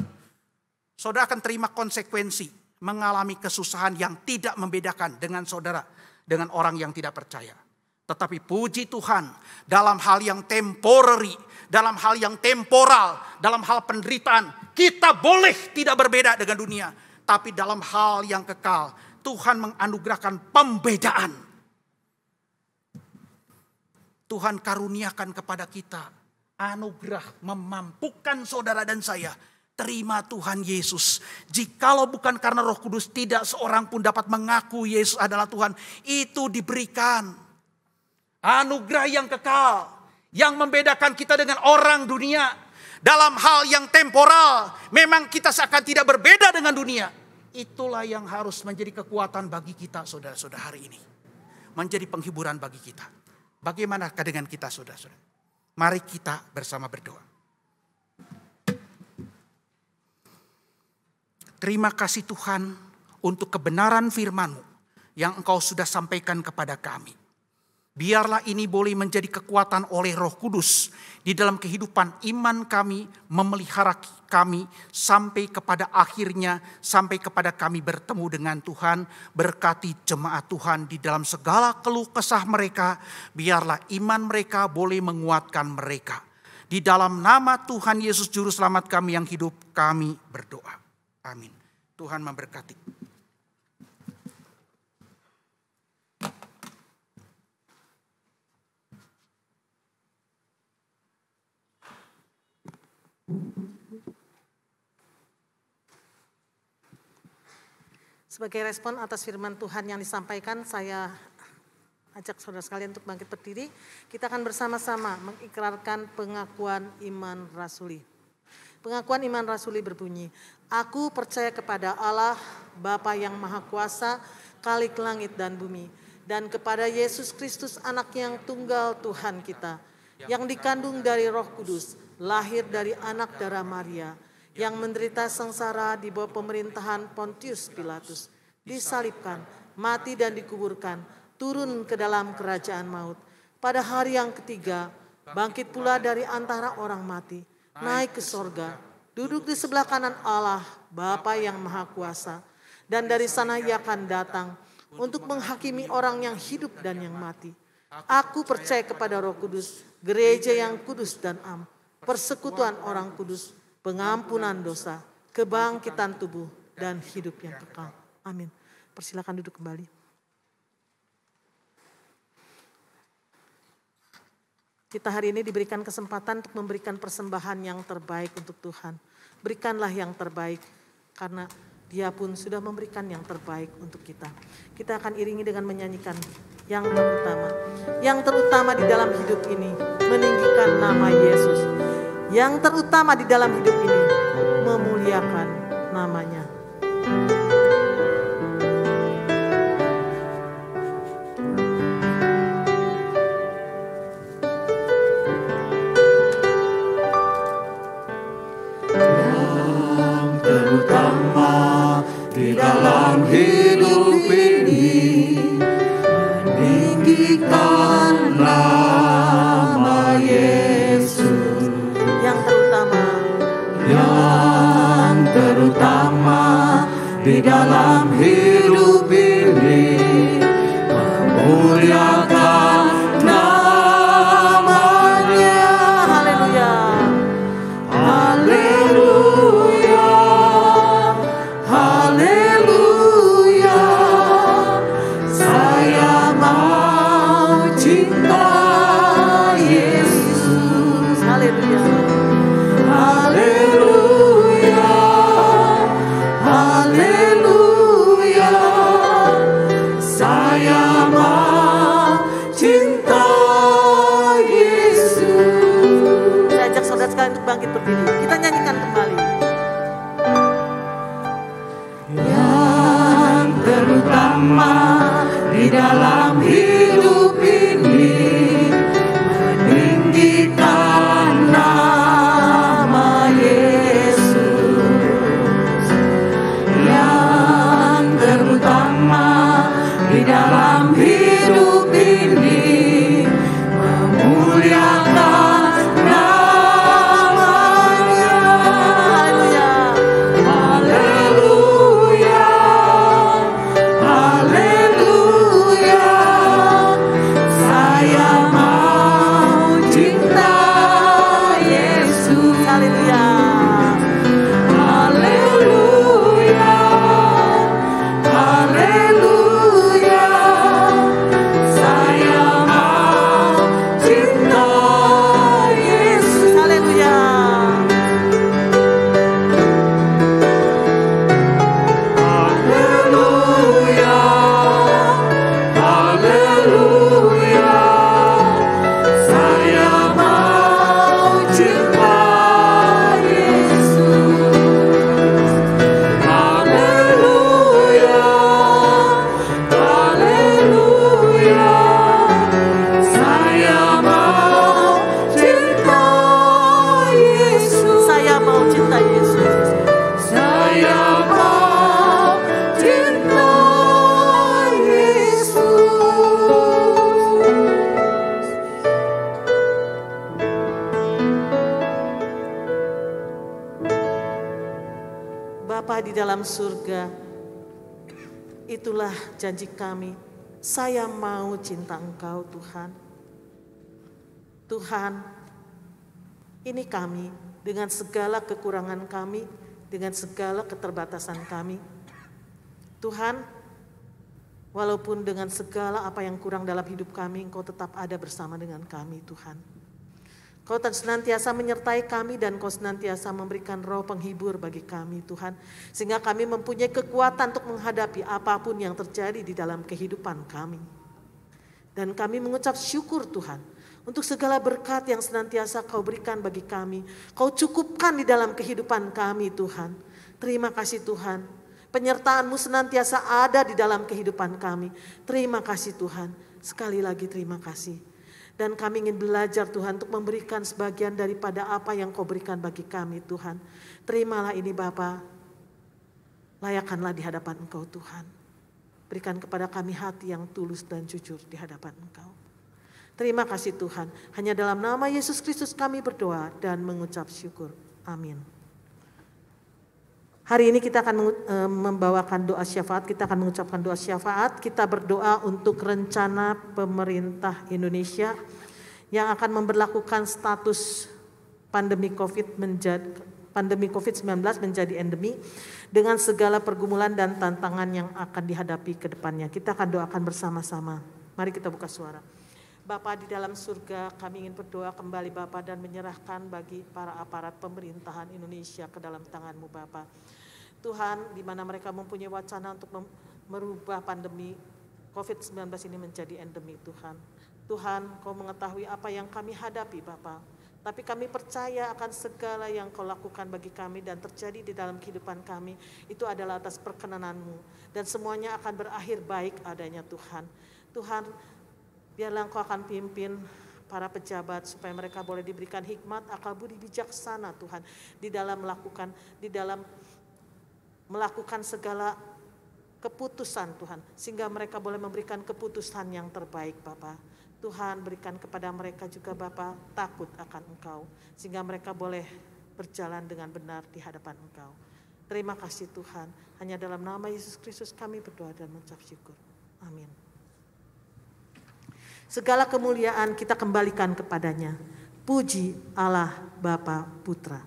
Speaker 3: Saudara akan terima konsekuensi. Mengalami kesusahan yang tidak membedakan dengan saudara. Dengan orang yang tidak percaya. Tetapi puji Tuhan. Dalam hal yang temporary. Dalam hal yang temporal. Dalam hal penderitaan. Kita boleh tidak berbeda dengan dunia. Tapi dalam hal yang kekal. Tuhan menganugerahkan pembedaan. Tuhan karuniakan kepada kita anugerah memampukan saudara dan saya. Terima Tuhan Yesus. Jikalau bukan karena Roh Kudus, tidak seorang pun dapat mengaku Yesus adalah Tuhan. Itu diberikan. Anugerah yang kekal. Yang membedakan kita dengan orang dunia. Dalam hal yang temporal. Memang kita seakan tidak berbeda dengan dunia. Itulah yang harus menjadi kekuatan bagi kita saudara-saudara hari ini. Menjadi penghiburan bagi kita. Bagaimanakah dengan kita saudara-saudara? Mari kita bersama berdoa. Terima kasih Tuhan untuk kebenaran firman-Mu yang Engkau sudah sampaikan kepada kami. Biarlah ini boleh menjadi kekuatan oleh Roh Kudus di dalam kehidupan iman kami, memelihara kami sampai kepada akhirnya, sampai kepada kami bertemu dengan Tuhan. Berkati jemaat Tuhan di dalam segala keluh kesah mereka, biarlah iman mereka boleh menguatkan mereka. Di dalam nama Tuhan Yesus Juru Selamat kami yang hidup, kami berdoa. Amin. Tuhan memberkati.
Speaker 1: Sebagai respon atas firman Tuhan yang disampaikan, saya ajak saudara sekalian untuk bangkit berdiri. Kita akan bersama-sama mengikrarkan pengakuan iman rasuli. Pengakuan iman rasuli berbunyi, aku percaya kepada Allah, Bapa yang Maha Kuasa, Khalik langit dan bumi, dan kepada Yesus Kristus anak yang tunggal Tuhan kita, yang dikandung dari Roh Kudus, lahir dari anak darah Maria, yang menderita sengsara di bawah pemerintahan Pontius Pilatus, disalibkan, mati dan dikuburkan, turun ke dalam kerajaan maut. Pada hari yang ketiga, bangkit pula dari antara orang mati, naik ke sorga, duduk di sebelah kanan Allah, Bapa yang Maha Kuasa, dan dari sana ia akan datang untuk menghakimi orang yang hidup dan yang mati. Aku percaya kepada Roh Kudus, gereja yang kudus dan am, persekutuan orang kudus, pengampunan dosa, kebangkitan tubuh, dan hidup yang kekal. Amin. Persilakan duduk kembali. Kita hari ini diberikan kesempatan untuk memberikan persembahan yang terbaik untuk Tuhan. Berikanlah yang terbaik, karena Dia pun sudah memberikan yang terbaik untuk kita. Kita akan iringi dengan menyanyikan yang terutama. Yang terutama di dalam hidup ini, meninggikan nama Yesus. Yang terutama di dalam hidup ini, memuliakan namanya.
Speaker 2: Di dalam hidup ini, meninggikan nama Yesus.
Speaker 1: Yang
Speaker 2: terutama di dalam hidup ini, memuliakan namanya.
Speaker 1: Haleluya.
Speaker 2: Haleluya. Haleluya, saya mau cinta Yesus.
Speaker 1: Haleluya.
Speaker 2: Haleluya, haleluya, saya mau cinta Yesus.
Speaker 1: Saya ajak saudara sekalian untuk bangkit berdiri. Kita nyanyikan kembali.
Speaker 2: Terutama di dalam hidup ini, meninggikan nama Yesus. Yang terutama di dalam hidup ini, memuliakan namanya.
Speaker 1: Haleluya.
Speaker 2: Haleluya, saya mau cinta Yesus.
Speaker 1: Haleluya.
Speaker 2: Haleluya, haleluya, saya mau cinta Yesus.
Speaker 1: Haleluya.
Speaker 2: Haleluya, haleluya, saya mau cinta Yesus. Haleluya, haleluya, saya mau cinta Yesus.
Speaker 1: Saya mau cinta Yesus.
Speaker 2: Saya mau cinta Yesus.
Speaker 1: Bapa di dalam surga, itulah janji kami. Saya mau cinta Engkau Tuhan. Tuhan, ini kami dengan segala kekurangan kami, dengan segala keterbatasan kami. Tuhan, walaupun dengan segala apa yang kurang dalam hidup kami, Engkau tetap ada bersama dengan kami Tuhan. Kau senantiasa menyertai kami dan Kau senantiasa memberikan roh penghibur bagi kami Tuhan. Sehingga kami mempunyai kekuatan untuk menghadapi apapun yang terjadi di dalam kehidupan kami. Dan kami mengucap syukur Tuhan untuk segala berkat yang senantiasa Kau berikan bagi kami. Kau cukupkan di dalam kehidupan kami Tuhan. Terima kasih Tuhan. Penyertaan-Mu senantiasa ada di dalam kehidupan kami. Terima kasih Tuhan. Sekali lagi terima kasih. Dan kami ingin belajar Tuhan untuk memberikan sebagian daripada apa yang Kau berikan bagi kami Tuhan. Terimalah ini Bapa. Layakanlah di hadapan Engkau Tuhan. Berikan kepada kami hati yang tulus dan jujur di hadapan Engkau. Terima kasih Tuhan. Hanya dalam nama Yesus Kristus kami berdoa dan mengucap syukur. Amin. Hari ini kita akan membawakan doa syafaat, kita akan mengucapkan doa syafaat. Kita berdoa untuk rencana pemerintah Indonesia yang akan memberlakukan status pandemi COVID-19 menjadi endemi dengan segala pergumulan dan tantangan yang akan dihadapi ke depannya. Kita akan doakan bersama-sama. Mari kita buka suara. Bapa di dalam surga, kami ingin berdoa kembali Bapa dan menyerahkan bagi para aparat pemerintahan Indonesia ke dalam tangan-Mu Bapa. Tuhan, di mana mereka mempunyai wacana untuk merubah pandemi COVID-19 ini menjadi endemi Tuhan. Tuhan, Kau mengetahui apa yang kami hadapi Bapa. Tapi kami percaya akan segala yang Kau lakukan bagi kami dan terjadi di dalam kehidupan kami. Itu adalah atas perkenan-Mu. Dan semuanya akan berakhir baik adanya Tuhan. Tuhan, biarlah Engkau akan pimpin para pejabat supaya mereka boleh diberikan hikmat, akal budi bijaksana Tuhan. Di dalam melakukan segala keputusan Tuhan. Sehingga mereka boleh memberikan keputusan yang terbaik Bapa. Tuhan berikan kepada mereka juga Bapa takut akan Engkau. Sehingga mereka boleh berjalan dengan benar di hadapan Engkau. Terima kasih Tuhan. Hanya dalam nama Yesus Kristus kami berdoa dan mengucap syukur. Amin. Segala kemuliaan kita kembalikan kepadanya. Puji Allah Bapa Putra.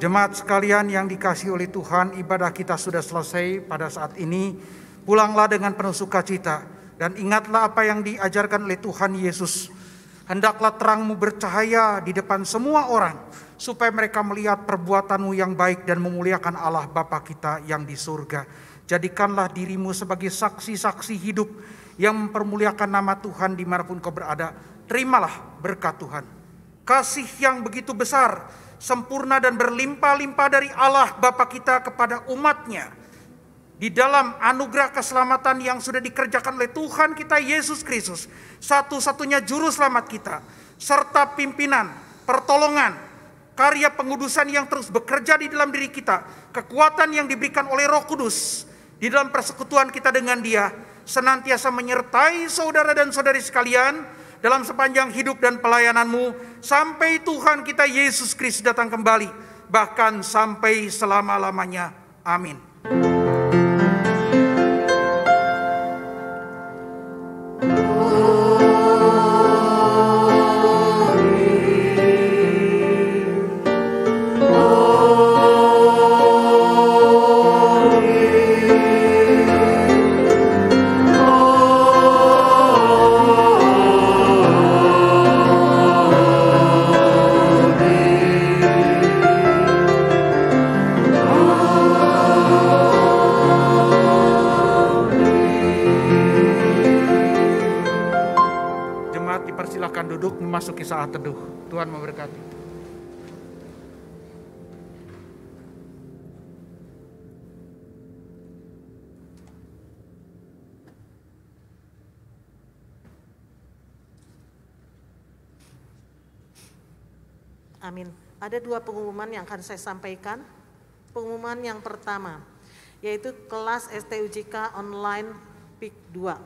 Speaker 3: Jemaat sekalian yang dikasihi oleh Tuhan, ibadah kita sudah selesai pada saat ini. Pulanglah dengan penuh sukacita dan ingatlah apa yang diajarkan oleh Tuhan Yesus. Hendaklah terangmu bercahaya di depan semua orang, supaya mereka melihat perbuatanmu yang baik dan memuliakan Allah Bapa kita yang di surga. Jadikanlah dirimu sebagai saksi-saksi hidup yang mempermuliakan nama Tuhan dimanapun kau berada. Terimalah berkat Tuhan. Kasih yang begitu besar, sempurna dan berlimpah-limpah dari Allah Bapa kita kepada umatnya. Di dalam anugerah keselamatan yang sudah dikerjakan oleh Tuhan kita Yesus Kristus, satu-satunya juru selamat kita, serta pimpinan, pertolongan, karya pengudusan yang terus bekerja di dalam diri kita, kekuatan yang diberikan oleh Roh Kudus di dalam persekutuan kita dengan Dia, senantiasa menyertai saudara dan saudari sekalian dalam sepanjang hidup dan pelayananmu, sampai Tuhan kita Yesus Kristus datang kembali, bahkan sampai selama-lamanya. Amin. Memasuki saat teduh. Tuhan memberkati.
Speaker 1: Amin. Ada dua pengumuman yang akan saya sampaikan. Pengumuman yang pertama, yaitu kelas STUJK online PIK 2.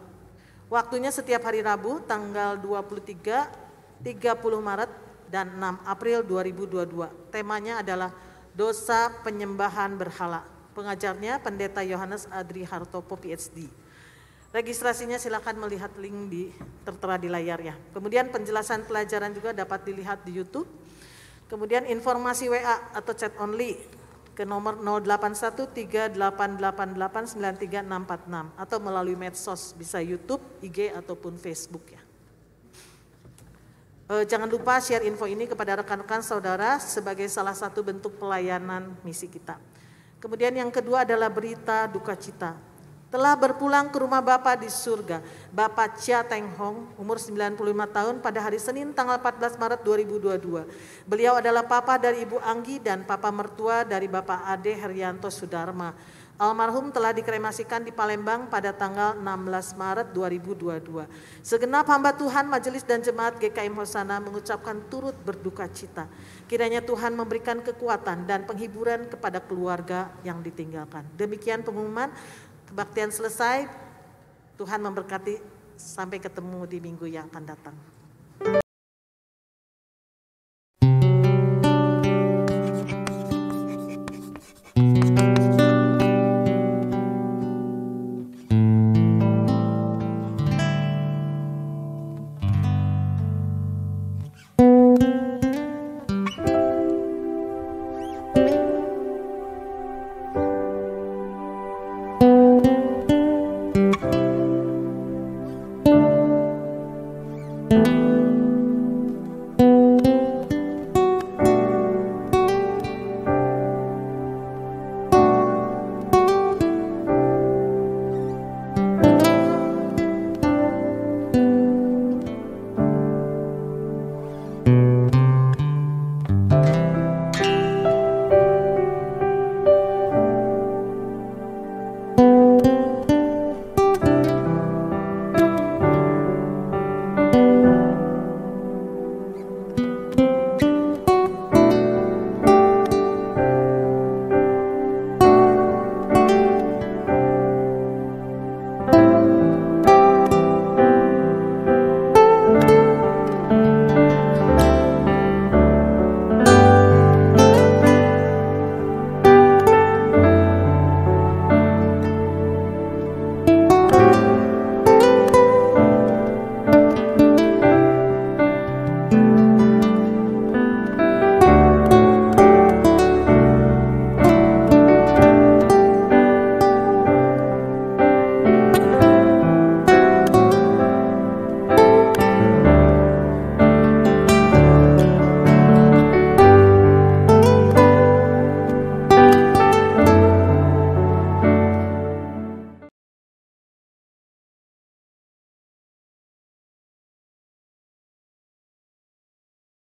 Speaker 1: Waktunya setiap hari Rabu tanggal 23, 30 Maret dan 6 April 2022. Temanya adalah dosa penyembahan berhala. Pengajarnya Pendeta Yohanes Adri Hartopo PhD. Registrasinya silakan melihat link tertera di layar ya. Kemudian penjelasan pelajaran juga dapat dilihat di YouTube. Kemudian informasi WA atau chat only ke nomor 081388893646 atau melalui medsos bisa YouTube, IG ataupun Facebook ya. Jangan lupa share info ini kepada rekan-rekan saudara sebagai salah satu bentuk pelayanan misi kita. Kemudian yang kedua adalah berita duka cita. Telah berpulang ke rumah Bapa di surga, Bapak Chia Teng Hong, umur 95 tahun pada hari Senin tanggal 14 Maret 2022. Beliau adalah papa dari Ibu Anggi dan papa mertua dari Bapak Ade Herianto Sudarma. Almarhum telah dikremasikan di Palembang pada tanggal 16 Maret 2022. Segenap hamba Tuhan, majelis dan jemaat GKM Hosana mengucapkan turut berduka cita. Kiranya Tuhan memberikan kekuatan dan penghiburan kepada keluarga yang ditinggalkan. Demikian pengumuman, kebaktian selesai. Tuhan memberkati, sampai ketemu di minggu yang akan datang.